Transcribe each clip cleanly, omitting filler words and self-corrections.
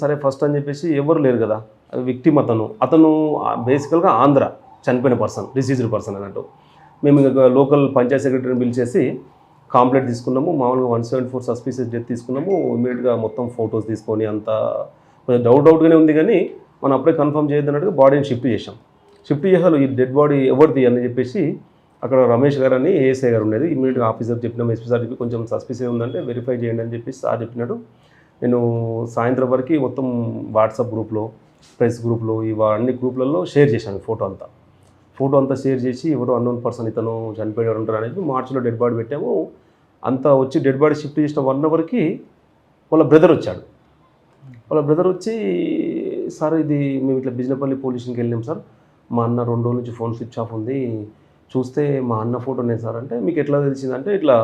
సరే ఫస్ట్ అని చెప్పేసి ఎవరు లేరు కదా, విక్టిమ్ అతను బేసికల్గా ఆంధ్ర చనిపోయిన పర్సన్, డిసీజ్డ్ పర్సన్ అన్నట్టు. మేము ఇంకా లోకల్ పంచాయత్ సెక్రటరీని పిలిచేసి కాంప్లైంట్ తీసుకున్నాము. మామూలుగా 174 సస్పీషియస్ డెత్ తీసుకున్నాము. ఇమీడియట్గా మొత్తం ఫొటోస్ తీసుకొని అంతా కొంచెం డౌట్గానే ఉంది, కానీ మనం అప్పుడే కన్ఫర్మ్ చేయొద్దన్నట్టుగా బాడీని షిఫ్ట్ చేసాం. షిఫ్ట్ చేసారు, ఈ డెడ్ బాడీ ఎవరిది అని చెప్పేసి అక్కడ రమేష్ గారు అని ఏఎస్ఐ గారు ఉండేది. ఇమీడియట్గా ఆఫీసర్ చెప్పినాం, ఎస్పీ సార్ చెప్పి కొంచెం సస్పీషియస్ ఉందంటే వెరిఫై చేయండి అని చెప్పేసి సార్ చెప్పినాడు. నేను సాయంత్రం వరకు మొత్తం వాట్సాప్ గ్రూప్లో, ప్రెస్ గ్రూప్లో, అన్ని గ్రూప్లలో షేర్ చేశాను ఫోటో అంతా షేర్ చేసి ఎవరో అన్నోన్ పర్సన్ ఇతను చనిపోయాడు ఉంటారు అనేది మార్చిలో డెడ్ బాడీ పెట్టాము. అంతా వచ్చి డెడ్ బాడీ షిఫ్ట్ చేసిన 1 అవర్కి వాళ్ళ బ్రదర్ వచ్చి సార్ ఇది మేము ఇట్లా బిజినపల్లి పోలీస్ స్టేషన్కి వెళ్ళాం సార్, మా అన్న 2 రోజుల నుంచి ఫోన్ స్విచ్ ఆఫ్ ఉంది, చూస్తే మా అన్న ఫోటోనే సార్ అంటే, మీకు ఎట్లా తెలిసిందంటే ఇట్లా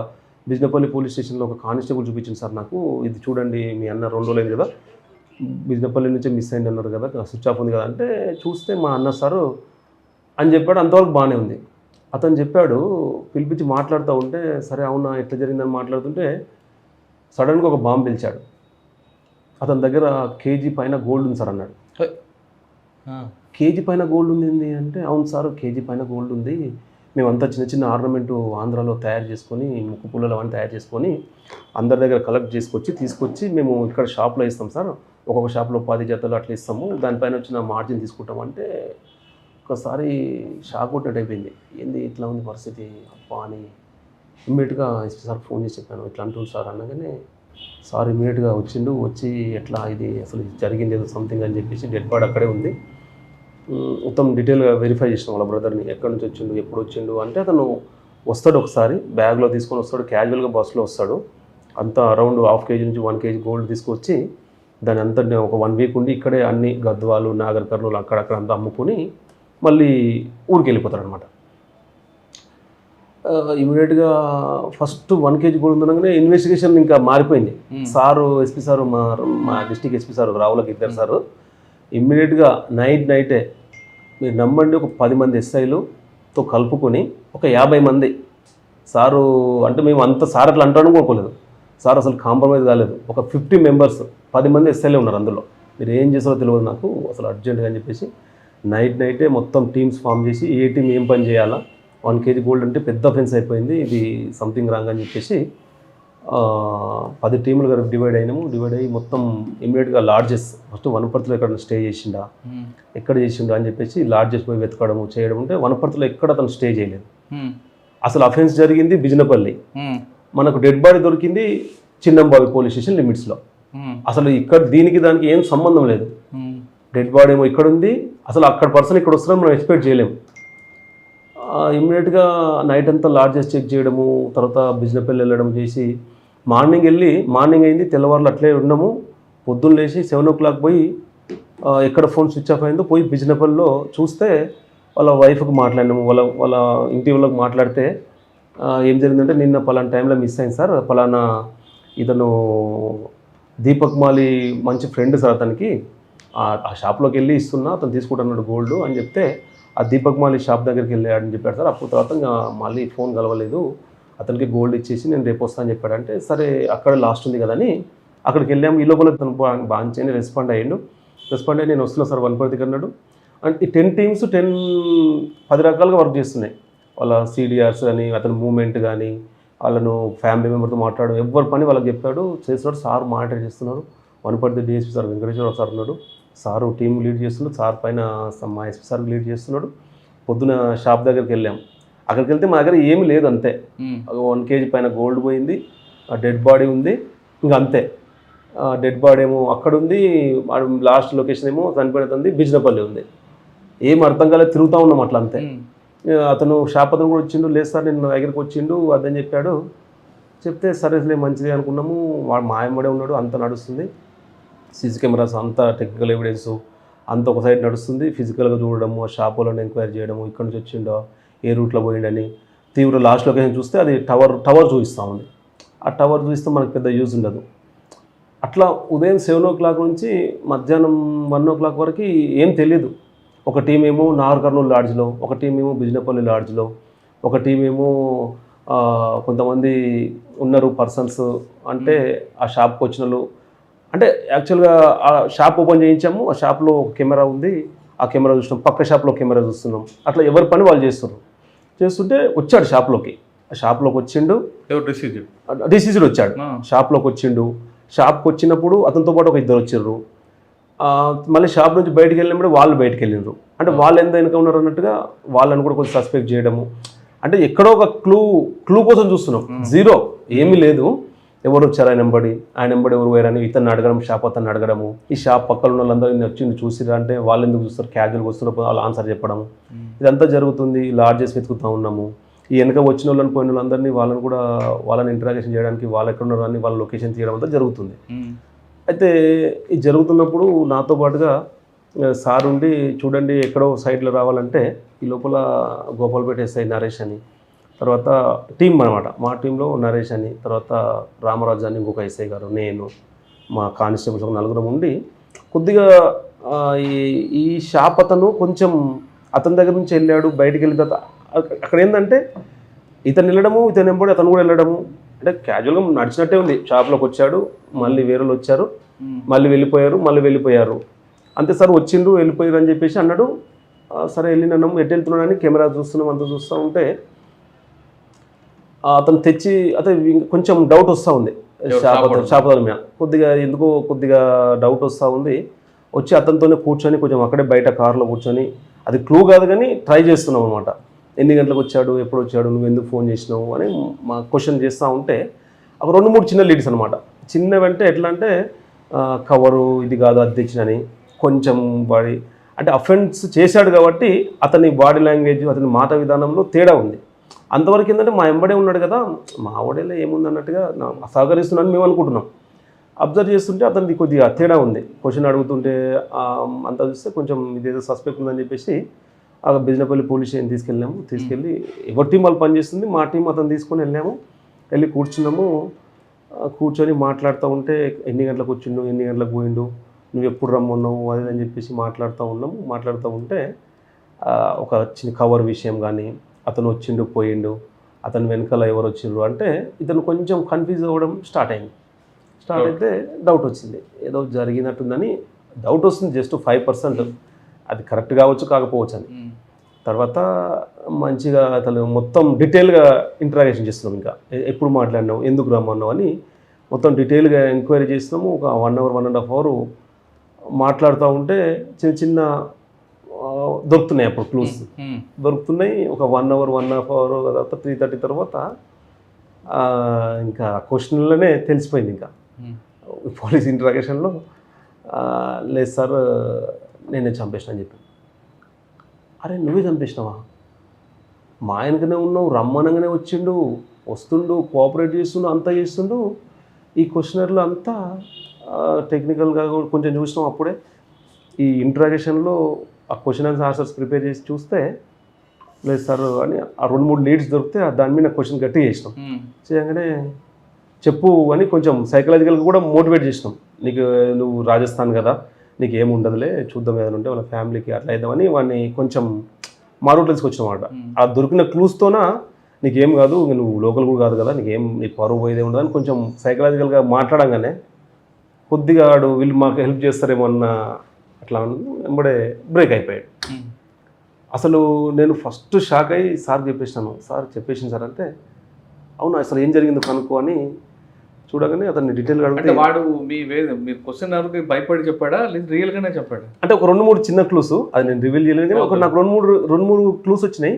బిజినపల్లి పోలీస్ స్టేషన్లో ఒక కానిస్టేబుల్ చూపించింది సార్ నాకు, ఇది చూడండి మీ అన్న 2 రోజులైంది కదా, బిజినపల్లి నుంచే మిస్ అయింది అన్నారు కదా, స్విచ్ ఆఫ్ ఉంది కదా అంటే, చూస్తే మా అన్న సారు అని చెప్పాడు. అంతవరకు బాగానే ఉంది. అతను చెప్పాడు, పిలిపించి మాట్లాడుతూ ఉంటే, సరే అవునా ఎట్లా జరిగిందని మాట్లాడుతుంటే సడన్గా ఒక బాంబు పిలిచాడు. అతని దగ్గర కేజీ పైన గోల్డ్ ఉంది సార్ అన్నాడు. కేజీ పైన గోల్డ్ ఉంది అంటే, అవును సార్ కేజీ పైన గోల్డ్ ఉంది, మేమంతా చిన్న ఆర్నమెంటు ఆంధ్రాలో తయారు చేసుకొని, ముక్కు పుల్లలు అవన్నీ తయారు చేసుకొని అందరి దగ్గర కలెక్ట్ తీసుకొచ్చి మేము ఇక్కడ షాప్లో ఇస్తాం సార్, ఒక్కొక్క షాప్లో 10 జతలు అట్లా ఇస్తాము, దానిపైన వచ్చిన మార్జిన్ తీసుకుంటామంటే ఒకసారి షాక్ కొట్టినట్టు అయిపోయింది. ఏంది ఇట్లా ఉంది పరిస్థితి అబ్బా అని ఇమ్మీడియట్గా ఎస్పీ సార్ ఫోన్ చేసి చెప్పాను, ఇట్లా అంటుంది సార్ అనగానే సార్ ఇమ్మీడియట్గా వచ్చి ఎట్లా ఇది అసలు జరిగింది ఏదో సంథింగ్ అని చెప్పేసి డెడ్ బాడీ అక్కడే ఉంది, మొత్తం డీటెయిల్గా వెరిఫై చేసిన వాళ్ళ బ్రదర్ని, ఎక్కడి నుంచి వచ్చిండు ఎప్పుడు వచ్చిండు అంటే, అతను వస్తాడు ఒకసారి బ్యాగ్లో తీసుకొని వస్తాడు, క్యాజువల్గా బస్సులో వస్తాడు, అంతా అరౌండ్ 1/2 కేజీ నుంచి 1 కేజీ గోల్డ్ తీసుకొచ్చి దాని అంతా ఒక 1 వీక్ ఉండి ఇక్కడే అన్ని గద్వాలు నాగర్ కర్నూలు అక్కడక్కడ అంతా అమ్ముకొని మళ్ళీ ఊరికి వెళ్ళిపోతాడు అనమాట. ఇమీడియట్గా ఫస్ట్ 1 కేజీ గోల్డ్ ఉందనగానే ఇన్వెస్టిగేషన్ ఇంకా మారిపోయింది. సారు ఎస్పీ సారు మా డిస్టిక్ ఎస్పీ సారు రావులకి ఇద్దరు సారు ఇమ్మీడియట్గా నైటే మీరు నమ్మండి ఒక 10 మంది ఎస్ఐలతో కలుపుకొని ఒక 50 మంది సారు అంటే, మేము అంత సార్ అట్లా అంటాను కోరుకోలేదు, సార్ అసలు కాంప్రమైజ్ కాలేదు, ఒక 50 మెంబర్స్ 10 మంది ఎస్ఐలే ఉన్నారు అందులో, మీరు ఏం చేస్తారో తెలియదు నాకు అసలు అర్జెంటుగా అని చెప్పేసి నైటే మొత్తం టీమ్స్ ఫామ్ చేసి ఏ టీం ఏం పని చేయాలా, 1 కేజీ గోల్డ్ అంటే పెద్ద అఫెన్స్ అయిపోయింది, ఇది సంథింగ్ రాంగ్ అని చెప్పేసి 10 టీములుగా డివైడ్ అయ్యి మొత్తం ఇమ్మీడియట్గా లాడ్జెస్ ఫస్ట్ వనపర్తిలో ఎక్కడ స్టే చేసిండా ఎక్కడ చేసిండా అని చెప్పేసి లాడ్జెస్ పోయి వెతకడము చేయడం. అంటే వనపర్తిలో ఎక్కడ అతను స్టే చేయలేదు, అసలు అఫెన్స్ జరిగింది బిజినపల్లి, మనకు డెడ్ బాడీ దొరికింది చిన్నంబావి పోలీస్ స్టేషన్ లిమిట్స్లో, అసలు ఇక్కడ దానికి ఏం సంబంధం లేదు, డెడ్ బాడీ ఏమో ఇక్కడ ఉంది, అసలు అక్కడ పర్సన్ ఇక్కడ వస్తున్నారని మనం ఎక్స్పెక్ట్ చేయలేము. ఇమ్మీడియట్గా నైట్ అంతా లాడ్జెస్ చెక్ చేయడము, తర్వాత బిజినపల్లి వెళ్ళడం చేసి మార్నింగ్ అయింది, తెల్లవారులు అట్లే ఉన్నాము, పొద్దున్న లేచి 7 o'clock పోయి ఎక్కడ ఫోన్ స్విచ్ ఆఫ్ అయిందో పోయి బిజినపల్లిలో చూస్తే వాళ్ళ వైఫ్కి మాట్లాడినాము, వాళ్ళ ఇంటి వాళ్ళకి మాట్లాడితే ఏం జరిగిందంటే, నిన్న పలానా టైంలో మిస్ అయింది సార్, పలానా ఇతను దీపక్ మాలి మంచి ఫ్రెండ్ సార్ అతనికి, ఆ షాప్లోకి వెళ్ళి ఇస్తున్నా అతను తీసుకుంటున్నాడు గోల్డ్ అని చెప్తే, ఆ దీపక్ మాలి షాప్ దగ్గరికి వెళ్ళాడని చెప్పాడు సార్. అప్పుడు తర్వాత ఇంకా మళ్ళీ ఫోన్ కలవలేదు, అతనికి గోల్డ్ ఇచ్చేసి నేను రేపు వస్తాను అని చెప్పాడంటే, సరే అక్కడ లాస్ట్ ఉంది కదని అక్కడికి వెళ్ళాము. ఈ లోపల తను బాగా రెస్పాండ్ అయ్యి నేను వస్తున్నా సార్ వనపర్తికి అన్నాడు. అంటే 10 టీమ్స్ 10 రకాలుగా వర్క్ చేస్తున్నాయి, వాళ్ళ సిడిఆర్స్ కానీ అతని మూమెంట్ కానీ వాళ్ళను ఫ్యామిలీ మెంబర్తో మాట్లాడు, ఎవరి పని వాళ్ళకి చెప్పాడు చేస్తున్నాడు. సార్ మానిటర్ చేస్తున్నారు, Wanaparthy DSP sir Venkateswara sir ఉన్నాడు, సారు టీం లీడ్ చేస్తున్నాడు, సార్ పైన మా ఎస్పీ సార్ లీడ్ చేస్తున్నాడు. పొద్దున షాప్ దగ్గరికి వెళ్ళాం, అక్కడికి వెళ్తే మా దగ్గర ఏమీ లేదు, అంతే 1 కేజీ పైన గోల్డ్ పోయింది, డెడ్ బాడీ ఉంది, ఇంకా అంతే. డెడ్ బాడీ ఏమో అక్కడ ఉంది, లాస్ట్ లొకేషన్ ఏమో చనిపోయినది బిజినపల్లి ఉంది, ఏం అర్థం కాలేదు, తిరుగుతూ ఉన్నాం అట్లా అంతే. అతను షాప్ అతను కూడా వచ్చిండు, లేదు సార్ నేను దగ్గరికి వచ్చిండు అదని చెప్పాడు. చెప్తే సరేలే మంచిది అనుకున్నాము. వాడు మాయమ్మడే ఉన్నాడు, అంత నడుస్తుంది, సీసీ కెమెరాస్ అంతా టెక్నికల్ ఎవిడెన్స్ అంత ఒక సైడ్ నడుస్తుంది, ఫిజికల్గా చూడడము, ఆ షాప్ వాళ్ళని ఎంక్వైరీ చేయడము, ఇక్కడ నుంచి వచ్చిండో ఏ రూట్లో పోయిండని. తీవ్ర లాస్ట్ లొకేషన్ చూస్తే అది టవర్ చూపిస్తూ ఉంది, ఆ టవర్ చూపిస్తే మనకు పెద్ద యూజ్ ఉండదు. అట్లా ఉదయం 7 o'clock నుంచి మధ్యాహ్నం 1 o'clock వరకు ఏం తెలియదు. ఒక టీం ఏమో నాగర్ కర్నూలు లాడ్జ్లో, ఒక టీం ఏమో బిజినపల్లి లాడ్జ్లో, ఒక టీం ఏమో కొంతమంది ఉన్నారు పర్సన్స్, అంటే ఆ షాప్కి వచ్చిన వాళ్ళు అంటే యాక్చువల్గా ఆ షాప్ ఓపెన్ చేయించాము, ఆ షాప్లో కెమెరా ఉంది, ఆ కెమెరా చూసినాం, పక్క షాప్లో కెమెరా చూస్తున్నాం, అట్లా ఎవరి పని వాళ్ళు చేస్తున్నారు. చేస్తుంటే వచ్చాడు షాప్లోకి, ఆ షాప్లోకి వచ్చిండు, డిసీజ్డ్ వచ్చాడు, షాప్లోకి వచ్చిండు. షాప్కి వచ్చినప్పుడు అతనితో పాటు ఒక ఇద్దరు వచ్చారు. మళ్ళీ షాప్ నుంచి బయటికి వెళ్ళినప్పుడు వాళ్ళు బయటికి వెళ్ళినారు. అంటే వాళ్ళు ఎంత వెనుక ఉన్నారు అన్నట్టుగా వాళ్ళని కూడా కొంచెం సస్పెక్ట్ చేయడము. అంటే ఎక్కడో ఒక క్లూ కోసం చూస్తున్నాం, జీరో ఏమీ లేదు. ఎవరు వచ్చారు ఆయన వెంబడి ఎవరు పోయారని ఇతన్ని అడగడం, షాప్ అతన్ని అడగడము. ఈ షాప్ పక్కన ఉన్న వాళ్ళందరూ వచ్చి చూసిరా అంటే వాళ్ళు ఎందుకు చూస్తారు, క్యాజువల్గా వస్తున్నప్పుడు వాళ్ళు ఆన్సర్ చెప్పడం, ఇదంతా జరుగుతుంది. లాడ్జెస్ వెతుకుతూ ఉన్నాము. ఈ వెనక వచ్చిన వాళ్ళని పోయిన వాళ్ళందరినీ వాళ్ళని ఇంటరాగేషన్ చేయడానికి వాళ్ళు ఎక్కడ ఉన్నారు అని వాళ్ళ లొకేషన్ తీయడం అంతా జరుగుతుంది. అయితే ఇది జరుగుతున్నప్పుడు నాతో పాటుగా సార్ ఉండి చూడండి ఎక్కడో సైడ్లో రావాలంటే ఈ లోపల గోపాల్పేట ఎస్ఐ నరేష్ అని, తర్వాత టీం అనమాట, మా టీంలో నరేష్ అని, తర్వాత రామరాజు అని ఇంకొక ఎస్ఐ గారు, నేను, మా కానిస్టేబుల్స్ ఒక నలుగురం ఉండి కొద్దిగా ఈ షాప్ అతను కొంచెం అతని దగ్గర నుంచి వెళ్ళాడు. బయటికి వెళ్ళిన తర్వాత అక్కడ ఏంటంటే ఇతను వెళ్ళడము, ఇతను వెంబడి అతను కూడా వెళ్ళడము, అంటే క్యాజువల్గా నడిచినట్టే ఉంది. షాప్లోకి వచ్చాడు, మళ్ళీ వేరే వచ్చారు, మళ్ళీ వెళ్ళిపోయారు. అంతే సార్ వచ్చిండు వెళ్ళిపోయారు అని చెప్పేసి అన్నాడు. సరే వెళ్ళినాము, ఎటు వెళ్తున్నాడని కెమెరా చూస్తున్నాం, అంతా చూస్తూ ఉంటే అతను తెచ్చి కొంచెం డౌట్ వస్తూ ఉంది షాప్ మీద, కొద్దిగా డౌట్ వస్తూ ఉంది. వచ్చి అతనితోనే కూర్చొని కొంచెం అక్కడే బయట కార్లో కూర్చొని, అది క్లూ కాదు కానీ ట్రై చేస్తున్నాం అనమాట. ఎన్ని గంటలకు వచ్చాడు, ఎప్పుడు వచ్చాడు, నువ్వు ఎందుకు ఫోన్ చేసినావు అని మా క్వశ్చన్ చేస్తూ ఉంటే ఒక 2-3 చిన్న లీడ్స్ అనమాట. చిన్నవంటే ఎట్లా అంటే కవరు ఇది కాదు అధ్యక్షుడని, కొంచెం బాడీ అంటే అఫెన్స్ చేశాడు కాబట్టి అతని బాడీ లాంగ్వేజ్, అతని మాట విధానంలో తేడా ఉంది. అంతవరకు ఏంటంటే మా ఎంబడే ఉన్నాడు కదా, మా ఓడేలో ఏముంది అన్నట్టుగా సహకరిస్తున్నాను మేము అనుకుంటున్నాం. అబ్జర్వ్ చేస్తుంటే అతనికి కొద్దిగా తేడా ఉంది. క్వశ్చన్ అడుగుతుంటే అంతా చూస్తే కొంచెం ఇదేదో సస్పెక్ట్ ఉందని చెప్పేసి ఆ బిజినపల్లి పోలీస్ స్టేషన్ తీసుకెళ్ళి ఎవరి టీం వాళ్ళు పనిచేస్తుంది, మా టీం అతను తీసుకొని వెళ్ళి కూర్చొని మాట్లాడుతూ ఉంటే ఎన్ని గంటలకు వచ్చిండు, ఎన్ని గంటలకు పోయిండు, నువ్వు ఎప్పుడు రమ్మన్నావు అది అని చెప్పేసి మాట్లాడుతూ ఉంటే ఒక చిన్న కవర్ విషయం కానీ, అతను వచ్చిండు పోయిండు, అతను వెనకాల ఎవరు వచ్చిండ్రు అంటే ఇతను కొంచెం కన్ఫ్యూజ్ అవ్వడం స్టార్ట్ అయితే డౌట్ వచ్చింది, ఏదో జరిగినట్టుందని డౌట్ వస్తుంది. జస్ట్ 5%, అది కరెక్ట్ కావచ్చు కాకపోవచ్చు అని. తర్వాత మంచిగా అతను మొత్తం డీటెయిల్గా ఇంటరాగేషన్ చేస్తున్నాం. ఇంకా ఎప్పుడు మాట్లాడినావు, ఎందుకు రమ్మన్నావు అని మొత్తం డీటెయిల్గా ఎంక్వైరీ చేస్తున్నాము. ఒక 1 hour 1.5 hour మాట్లాడుతూ ఉంటే చిన్న దొరుకుతున్నాయి. అప్పుడు క్లూస్ దొరుకుతున్నాయి. ఒక 1 hour 1.5 hour తర్వాత 3:30 తర్వాత ఇంకా క్వశ్చన్లోనే తెలిసిపోయింది. ఇంకా పోలీస్ ఇంటరాగేషన్లో లేదు సార్ నేనే చంపేసిన అని చెప్పి. అరే నువ్వే చంపేసినావా, మా ఆయనకనే ఉన్నావు, రమ్మనంగానే వస్తుండు కోఆపరేట్ చేస్తుండు, అంతా చేస్తుండు. ఈ క్వశ్చనర్లో అంతా టెక్నికల్గా కొంచెం చూసినాం. అప్పుడే ఈ ఇంటరాగేషన్లో ఆ క్వశ్చన్ అండ్ ఆన్సర్స్ ప్రిపేర్ చేసి చూస్తే లేదు సార్ అని ఆ 2-3 లీడ్స్ దొరికితే దాని మీద క్వశ్చన్ గట్టిగా చేసినాం. చేయగానే చెప్పు అని కొంచెం సైకలాజికల్గా కూడా మోటివేట్ చేసినాం. నువ్వు రాజస్థాన్ కదా, నీకు ఏముండదులే, చూద్దాం ఏదైనా ఉంటే వాళ్ళ ఫ్యామిలీకి అట్లా అయిద్దామని వాడిని కొంచెం మా రూట్లో తీసుకొచ్చిన మాట. ఆ దొరికిన క్లూస్తోన నీకేం కాదు, నువ్వు లోకల్ కూడా కాదు కదా, నీ పరువు పోయేదే ఉండదని కొంచెం సైకలాజికల్గా మాట్లాడంగానే కొద్దిగా వీళ్ళు మాకు హెల్ప్ చేస్తారేమో అన్న అట్లా వెంబడే బ్రేక్ అయిపోయాడు. అసలు నేను ఫస్ట్ షాక్ అయ్యి సార్ చెప్పేసినాను. సార్ చెప్పేసింది సార్ అంటే అవును అసలు ఏం జరిగిందో కనుక్కో అని చూడగానే అతన్ని డీటెయిల్గా అడిగితే వాడు మీ క్వశ్చన్ అవర్కి భయపడి చెప్పాడా లేదు రియల్గానే చెప్పాడా అంటే ఒక 2-3 చిన్న క్లూస్, అది నేను రివీల్ చేయలేదు కానీ ఒక నాకు 2-3 క్లూస్ వచ్చినాయి.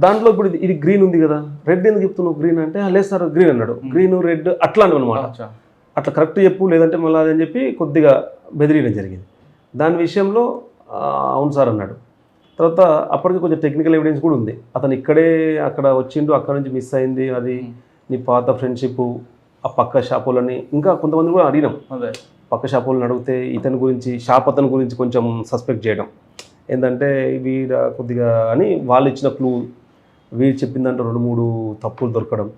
దాంట్లో ఇప్పుడు ఇది గ్రీన్ ఉంది కదా, రెడ్ ఎందుకు చెప్తున్నావు గ్రీన్ అంటే లేదు సార్ గ్రీన్ అన్నాడు. గ్రీన్ రెడ్ అట్లా అనమాట, అట్లా కరెక్ట్ చెప్పు లేదంటే మళ్ళీ అదని చెప్పి కొద్దిగా బెదిరియడం జరిగింది. దాని విషయంలో అవును సార్ అన్నాడు. తర్వాత అప్పటికి కొంచెం టెక్నికల్ ఎవిడెన్స్ కూడా ఉంది. అతను అక్కడ వచ్చిండు, అక్కడ నుంచి మిస్ అయింది, అది నీ పాత ఫ్రెండ్షిప్, ఆ పక్క షాపులని ఇంకా కొంతమంది కూడా అడిగినాం. అదే పక్క షాపులను అడిగితే అతని గురించి కొంచెం సస్పెక్ట్ చేయడం ఏంటంటే వీడ కొద్దిగా అని వాళ్ళు ఇచ్చిన క్లూ, వీడు చెప్పిందంటే 2-3 తప్పులు దొరకడం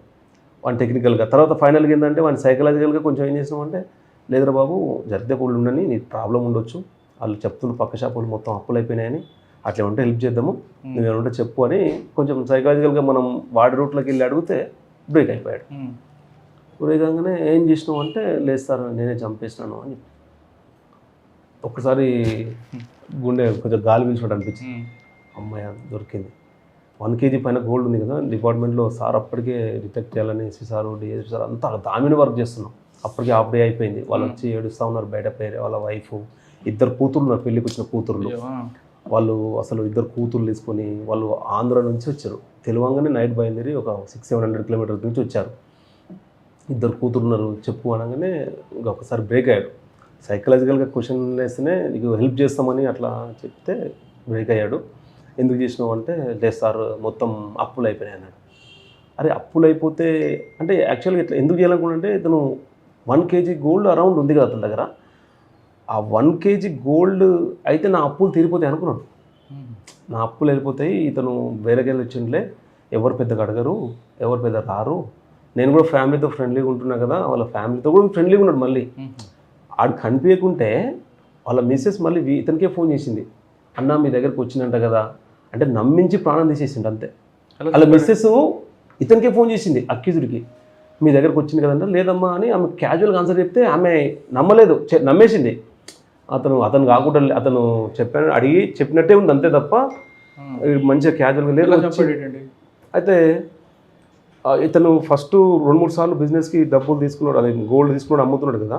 వాడిని టెక్నికల్గా. తర్వాత ఫైనల్గా ఏంటంటే వాడిని సైకలాజికల్గా కొంచెం ఏం చేసినామంటే లేదురా బాబు జరిగితే కూడా ఉండని, నీకు ప్రాబ్లం ఉండొచ్చు, వాళ్ళు చెప్తున్న పక్క షాపులు మొత్తం అప్పులు అయిపోయినాయని, అట్లా ఉంటే హెల్ప్ చేద్దాము, నువ్వేమంటే చెప్పు అని కొంచెం సైకలాజికల్గా మనం వాడి రూట్లోకి వెళ్ళి అడిగితే బ్రేక్ అయిపోయాడు. ఊరేగానే ఏం చేసినావు అంటే లేదు సార్ నేనే చంపేసినాను అని చెప్పి ఒక్కసారి గుండె కొంచెం గాలి పీల్చినట్టు అనిపించింది. అమ్మాయి దొరికింది. 1 kg పైన గోల్డ్ ఉంది కదా డిపార్ట్మెంట్లో. సార్ అప్పటికే డిటెక్ట్ చేయాలని ఎస్పీ సార్ డిఎస్పీ సార్ అంతా దామిని వర్క్ చేస్తున్నాం. అప్పటికే హాఫ్ డే అయిపోయింది. వాళ్ళు వచ్చి ఏడుస్తూ ఉన్నారు బయట. పేరే వాళ్ళ వైఫ్, 2 కూతుర్లు ఉన్నారు, పెళ్ళికి వచ్చిన కూతుర్లు. వాళ్ళు అసలు 2 కూతుర్లు తీసుకొని వాళ్ళు ఆంధ్ర నుంచి వచ్చారు. తెలివంగానే నైట్ బయలుదేరి ఒక 600-700 కిలోమీటర్స్ నుంచి వచ్చారు. 2 కూతురు ఉన్నారు. చెప్పు అనగానే ఇంకా ఒకసారి బ్రేక్ అయ్యాడు. సైకలాజికల్గా క్వశ్చన్ వేస్తేనే నీకు హెల్ప్ చేస్తామని అట్లా చెప్తే బ్రేక్ అయ్యాడు. ఎందుకు చేసినావు అంటే లేదు సార్ మొత్తం అప్పులు అయిపోయినాయి అన్నాడు. అరే అప్పులు అయిపోతే అంటే యాక్చువల్గా ఇట్లా ఎందుకు చేయాలనుకుంటే ఇతను 1 kg గోల్డ్ అరౌండ్ ఉంది కదా అతని దగ్గర. ఆ 1 kg గోల్డ్ అయితే నా అప్పులు తీరిపోతాయి అనుకున్నాడు. నా అప్పులు వెళ్ళిపోతాయి, ఇతను వేరేకెళ్ళి వచ్చిండ్లే, ఎవరు పెద్దగా అడగరు, ఎవరు పెద్ద రారు, నేను కూడా ఫ్యామిలీతో ఫ్రెండ్లీగా ఉంటున్నా కదా, వాళ్ళ ఫ్యామిలీతో కూడా ఫ్రెండ్లీగా ఉన్నాడు. మళ్ళీ ఆడు కనిపించకుంటే వాళ్ళ మిస్సెస్ మళ్ళీ ఇతనికే ఫోన్ చేసింది, అన్న మీ దగ్గరకు వచ్చిందంట కదా అంటే నమ్మించి ప్రాణం తీసేసిండు అంతే. వాళ్ళ మిస్సెస్ ఇతనికే ఫోన్ చేసింది అక్యూజుడికి, మీ దగ్గరకు వచ్చింది కదంటే లేదమ్మా అని ఆమె క్యాజువల్గా ఆన్సర్ చెప్తే ఆమె నమ్మలేదు, నమ్మేసింది. అతను కాకుండా అతను అడిగి చెప్పినట్టే ఉంది అంతే తప్ప మంచిగా క్యాజువల్గా లేదు. అయితే ఇతను ఫస్ట్ 2-3 సార్లు బిజినెస్కి డబ్బులు తీసుకున్నాడు, అది గోల్డ్ తీసుకున్నాడు, అమ్ముతున్నాడు కదా,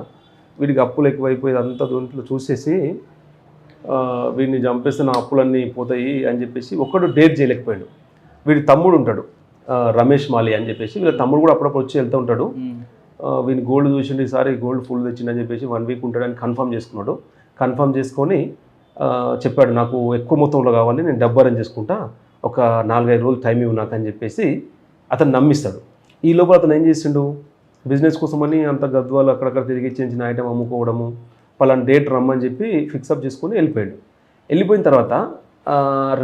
వీడికి అప్పులు ఎక్కువైపోయి అంతా దీంట్లో చూసేసి వీడిని చంపేస్తే నా అప్పులన్నీ పోతాయి అని చెప్పేసి ఒక్కడు డేట్ చేయలేకపోయాడు. వీడి తమ్ముడు ఉంటాడు రమేష్ మాలి అని చెప్పేసి, వీళ్ళ తమ్ముడు కూడా అప్పుడప్పుడు వచ్చి వెళ్తూ ఉంటాడు. వీని గోల్డ్ చూసిండు, ఈసారి గోల్డ్ ఫుల్ తెచ్చిండని చెప్పేసి 1 వీక్ ఉంటాడని కన్ఫర్మ్ చేసుకున్నాడు. కన్ఫర్మ్ చేసుకొని చెప్పాడు నాకు ఎక్కువ మొత్తంలో కావాలి, నేను డబ్బు అరేంజ్ చేసుకుంటా, ఒక 4-5 రోజులు టైం ఇవ్వు నాకు అని చెప్పేసి అతను నమ్మిస్తాడు. ఈ లోపల అతను ఏం చేసిండు, బిజినెస్ కోసమని అంత గద్వాలు అక్కడక్కడ తిరిగి చిన్న ఐటమ్ అమ్ముకోవడము, పలానా డేట్ రమ్మని చెప్పి ఫిక్సప్ చేసుకొని వెళ్ళిపోయాడు. వెళ్ళిపోయిన తర్వాత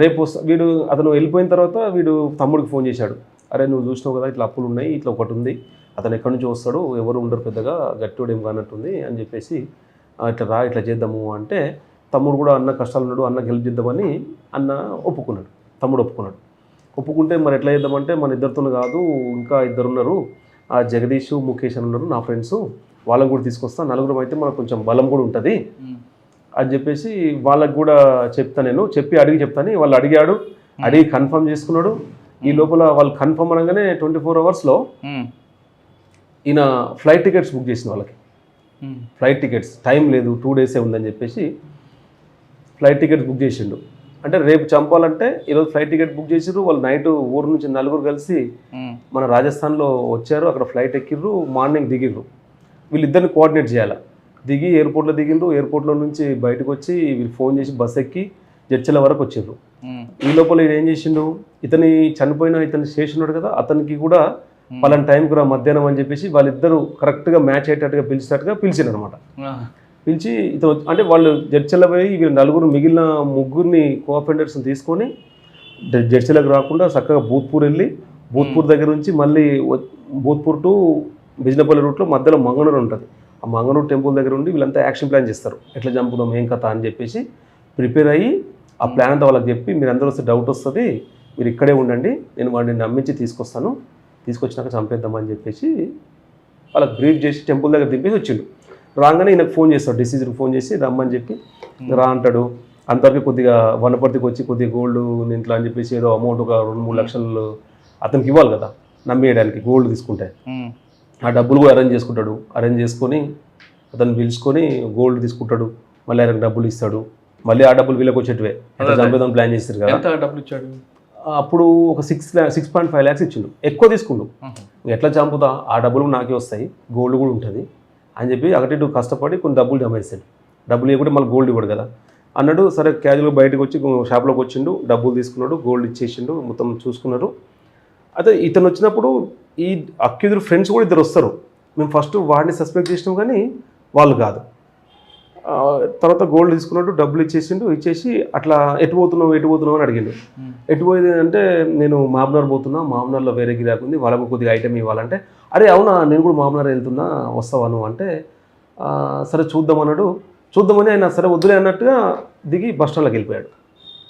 రేపు అతను వెళ్ళిపోయిన తర్వాత వీడు తమ్ముడికి ఫోన్ చేశాడు, అరే నువ్వు చూసినావు కదా ఇట్లా అప్పులు ఉన్నాయి, ఇట్లా ఒకటి ఉంది, అతను ఎక్కడి నుంచి వస్తాడు, ఎవరు ఉండరు పెద్దగా, గట్టివాడు ఏం కానట్టుంది అని చెప్పేసి ఇట్లా రా ఇట్లా చేద్దాము అంటే తమ్ముడు కూడా అన్న కష్టాలు ఉన్నాడు, అన్నకి హెల్ప్ చేద్దామని అన్న ఒప్పుకున్నాడు. తమ్ముడు ఒప్పుకున్నాడు. ఒప్పుకుంటే మరి ఎట్లా చేద్దామంటే మన ఇద్దరితో కాదు ఇంకా 2 ఉన్నారు, ఆ జగదీష్ ముఖేష్ అని ఉన్నారు నా ఫ్రెండ్స్, వాళ్ళని కూడా తీసుకొస్తా, 4 అయితే మనకు కొంచెం బలం కూడా ఉంటుంది అని చెప్పేసి వాళ్ళకి కూడా చెప్తా, నేను చెప్పి అడిగి చెప్తాను. వాళ్ళు అడిగాడు, అడిగి కన్ఫర్మ్ చేసుకున్నాడు. ఈ లోపల వాళ్ళు కన్ఫర్మ్ అనగానే 24 అవర్స్లో ఈయన ఫ్లైట్ టికెట్స్ బుక్ చేసిన వాళ్ళకి. ఫ్లైట్ టికెట్స్ టైం లేదు, 2 డేసే ఉందని చెప్పేసి ఫ్లైట్ టికెట్స్ బుక్ చేసిండు. అంటే రేపు చంపాలంటే ఈరోజు ఫ్లైట్ టికెట్ బుక్ చేసిర్రు. వాళ్ళు నైట్ ఊరు నుంచి 4 కలిసి మన రాజస్థాన్లో వచ్చారు, అక్కడ ఫ్లైట్ ఎక్కిర్రు, మార్నింగ్ దిగిర్రు. వీళ్ళిద్దరిని కోఆర్డినేట్ చేయాలి. దిగి ఎయిర్పోర్ట్లో దిగిండ్రు, ఎయిర్పోర్ట్లో నుంచి బయటకు వచ్చి వీళ్ళు ఫోన్ చేసి బస్ ఎక్కి జడ్చల వరకు వచ్చిర్రు. ఈ లోపల ఏం చేసిండు, ఇతని స్టేషన్ ఉన్నాడు కదా, అతనికి కూడా పలానా టైంకి రా మధ్యాహ్నం అని చెప్పేసి వాళ్ళిద్దరూ కరెక్ట్గా మ్యాచ్ అయ్యేటట్టుగా పిలిచినట్టు అనమాట. పిలిచి ఇతను అంటే వాళ్ళు జడ్చల పోయి వీళ్ళు 4 మిగిలిన 3 కోఆపరేటర్స్ని తీసుకొని జడ్చలకు రాకుండా చక్కగా భూత్పూర్ వెళ్ళి భూత్పూర్ దగ్గర నుంచి మళ్ళీ భూత్పూర్ టు బిజినపల్లి రూట్లో మధ్యలో మంగనూరు ఉంటుంది. ఆ మంగనూరు టెంపుల్ దగ్గర ఉండి వీళ్ళంతా యాక్షన్ ప్లాన్ చేస్తారు, ఎట్లా చంపుదాం ఏం కథ అని చెప్పేసి ప్రిపేర్ అయ్యి ఆ ప్లాన్ అంతా వాళ్ళకి చెప్పి మీరు అందరూ వస్తే డౌట్ వస్తుంది, మీరు ఇక్కడే ఉండండి, నేను వాడిని నమ్మించి తీసుకొస్తాను, తీసుకొచ్చినాక చంపేద్దామని చెప్పేసి వాళ్ళకి బ్రీఫ్ చేసి టెంపుల్ దగ్గర దింపేసి వచ్చిండు. రాగానే ఈయనకు ఫోన్ చేస్తాడు, డిసీజర్కి ఫోన్ చేసి రమ్మని చెప్పి రా అంటాడు. అంతవరకు కొద్దిగా వనపర్తికి వచ్చి కొద్దిగా గోల్డ్ ఇంట్లో అని చెప్పేసి ఏదో అమౌంట్ ఒక 2-3 లక్షలు అతనికి ఇవ్వాలి కదా నమ్మేయడానికి గోల్డ్ తీసుకుంటే, ఆ డబ్బులు కూడా అరేంజ్ చేసుకుంటాడు. అరేంజ్ చేసుకొని అతను పిలుచుకొని గోల్డ్ తీసుకుంటాడు, మళ్ళీ ఆయనకు డబ్బులు ఇస్తాడు. మళ్ళీ ఆ డబ్బులు వీళ్ళకి వచ్చేటివే, చంపేదాం ప్లాన్ చేస్తారు కదా. డబ్బులు ఇచ్చాడు అప్పుడు ఒక 6.5 lakhs ఇచ్చిండు, ఎక్కువ తీసుకుండు. ఎట్లా చంపుతా, ఆ డబ్బులు నాకే వస్తాయి, గోల్డ్ కూడా ఉంటుంది అని చెప్పి అటు కష్టపడి కొన్ని డబ్బులు జమ చేస్తాడు. డబ్బులు ఇవ్వకుండా మళ్ళీ గోల్డ్ ఇవ్వడు కదా అన్నాడు. సరే క్యాజువల్గా బయటకు వచ్చి షాప్లోకి వచ్చిండు, డబ్బులు తీసుకున్నాడు, గోల్డ్ ఇచ్చేసిండు, మొత్తం చూసుకున్నారు. అయితే ఇతను వచ్చినప్పుడు ఈ అక్యూజర్ ఫ్రెండ్స్ కూడా 2 వస్తారు. మేము ఫస్ట్ వాడిని సస్పెక్ట్ చేసినాం కానీ వాళ్ళు కాదు. తర్వాత గోల్డ్ తీసుకున్నాడు, డబ్బులు ఇచ్చేసి అట్లా ఎటు పోతున్నావు అని అడిగిండు. ఎటు పోయేది అంటే నేను మామనార్ పోతున్నా, మామనార్లో వేరే గిరాకు ఉంది, వాళ్ళకు కొద్దిగా ఐటమ్ ఇవ్వాలంటే, అరే అవునా నేను కూడా మామనార్ వెళ్తున్నా వస్తావా నువ్వు అంటే, సరే చూద్దామన్నాడు. చూద్దామని ఆయన సరే వద్దులే అన్నట్టుగా దిగి బస్ స్టాండ్లోకి వెళ్ళిపోయాడు,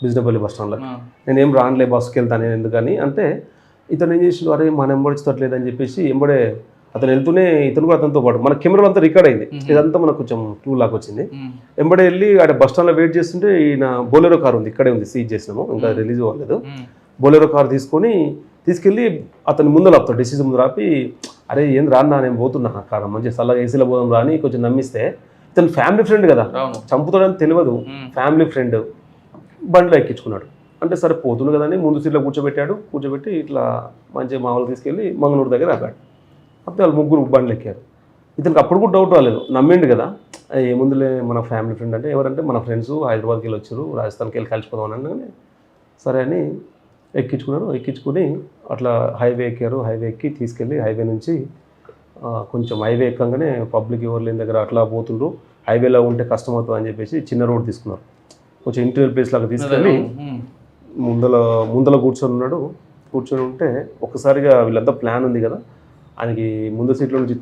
బిజినపల్లి బస్ స్టాండ్లోకి. నేనేం రానులే బస్కి వెళ్తాను ఎందుకని అంటే, ఇతను ఏం చేసిండు, అరే మా నెంబర్ ఇచ్చట్లేదని చెప్పేసి ఎంబడే అతను వెళ్తూనే ఇతను కూడా అతనితో పాటు మన కెమెరాలో అంతా రికార్డ్ అయింది. ఇదంతా మనకు కొంచెం క్లూ లాగా వచ్చింది. వెంబడే వెళ్ళి ఆడ బస్ స్టాండ్లో వెయిట్ చేస్తుంటే ఈయన బోలెరో కార్ ఉంది, ఇక్కడే ఉంది, సీజ్ చేసినాము, ఇంకా రిలీజ్ అవ్వలేదు. బోలెరో కార్ తీసుకెళ్ళి అతని ముందర ఆపుతాడు, డిసిజన్ ముందు ఆపి, అరే ఏం రాన్నా నేను పోతున్నా కార్ మంచిగా చల్లగా ఏసీలో పోదాం రాని కొంచెం నమ్మిస్తే, ఇతను ఫ్యామిలీ ఫ్రెండ్ కదా, చంపుతాడని తెలియదు, ఫ్యామిలీ ఫ్రెండ్ బండిలో ఎక్కించుకున్నాడు. అంటే సరే పోతుంది కదని ముందు సీట్లో కూర్చోబెట్టి ఇట్లా మంచిగా మామూలు తీసుకెళ్ళి మంగళూరు దగ్గర ఆపాడు. అప్పుడు వాళ్ళు ముగ్గురు బండ్లు ఎక్కారు. ఇతనికి అప్పుడు కూడా డౌట్ రాలేదు, నమ్మిండు కదా, ఏముందులే మన ఫ్యామిలీ ఫ్రెండ్ అంటే, ఎవరంటే మన ఫ్రెండ్స్ హైదరాబాద్కి వెళ్ళి వచ్చారు, రాజస్థాన్కి వెళ్ళి కలిసిపోదాం అనగానే సరే అని ఎక్కించుకుని అట్లా హైవే ఎక్కారు. హైవే ఎక్కి తీసుకెళ్ళి హైవే నుంచి కొంచెం హైవే ఎక్కగానే పబ్లిక్ ఎవరు లేని దగ్గర అట్లా పోతుండ్రు, హైవేలో ఉంటే కష్టం అవుతుంది అని చెప్పేసి చిన్న రోడ్ తీసుకున్నారు. కొంచెం ఇంటీరియర్ ప్లేస్ లాగా తీసుకెళ్ళి ముందల కూర్చొని ఉంటే ఒక్కసారిగా వీళ్ళంతా ప్లాన్ ఉంది కదా, ఆయనకి ముందు సీట్లో నుంచి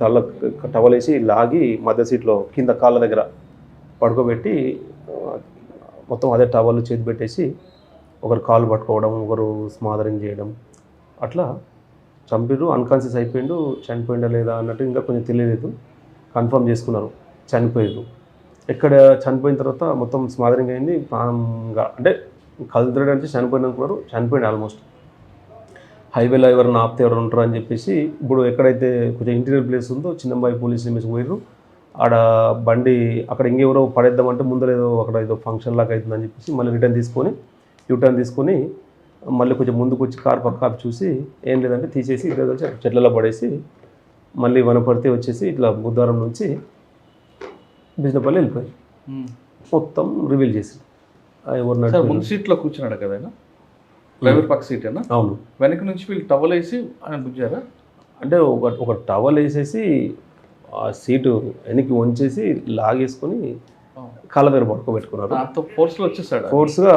టవలేసి లాగి మధ్య సీట్లో కింద కాళ్ళ దగ్గర పడుకోబెట్టి మొత్తం అదే టవల్ చేతి పెట్టేసి ఒకరు కాలు పట్టుకోవడం, ఒకరు స్మాదరింగ్ చేయడం, అట్లా చంపిరు. అన్కాన్షియస్ అయిపోయిండు, చనిపోయిండా లేదా అన్నట్టు ఇంకా కొంచెం తెలియలేదు, కన్ఫర్మ్ చేసుకున్నారు చనిపోయారు. ఎక్కడ చనిపోయిన తర్వాత మొత్తం స్మాదరింగ్ అయింది, ప్రాణంగా అంటే కదులుతాడంటే చనిపోయిన అనుకున్నారు, చనిపోయింది ఆల్మోస్ట్. హైవేలో ఎవరైనా ఆపితే ఎవరు ఉంటారు అని చెప్పేసి ఇప్పుడు ఎక్కడైతే కొంచెం ఇంటీరియర్ ప్లేస్ ఉందో చిన్నంబాయి పోలీస్ స్టేషన్ పోయారు. ఆడ బండి అక్కడ ఇంకెవరో పడేద్దామంటే ముందర అక్కడ ఏదో ఫంక్షన్ లాగా అవుతుందని చెప్పేసి మళ్ళీ యూటర్న్ తీసుకొని మళ్ళీ కొంచెం ముందుకు వచ్చి కారు పక్క చూసి ఏం లేదంటే తీసేసి ఇద్దరు కలిసి చెట్లలో పడేసి మళ్ళీ వనపడితే వచ్చేసి ఇట్లా బుద్ధారం నుంచి బిజినపల్లి వెళ్ళిపోయి మొత్తం రివీల్ చేసి ఎవరు ముందు సీట్లో కూర్చున్నాడు కదా, డ్రైవర్ పక్క సీట్ అయినా. అవును, వెనక నుంచి వీళ్ళు టవల్ వేసి ఆయన గుజ్జారా? అంటే ఒక టవల్ వేసేసి ఆ సీటు వెనక్కి వంచేసి లాగేసుకొని కాళ్ళ దగ్గర పడుకోబెట్టుకున్నారు. ఫోర్స్లో వచ్చేసాడు, ఫోర్స్గా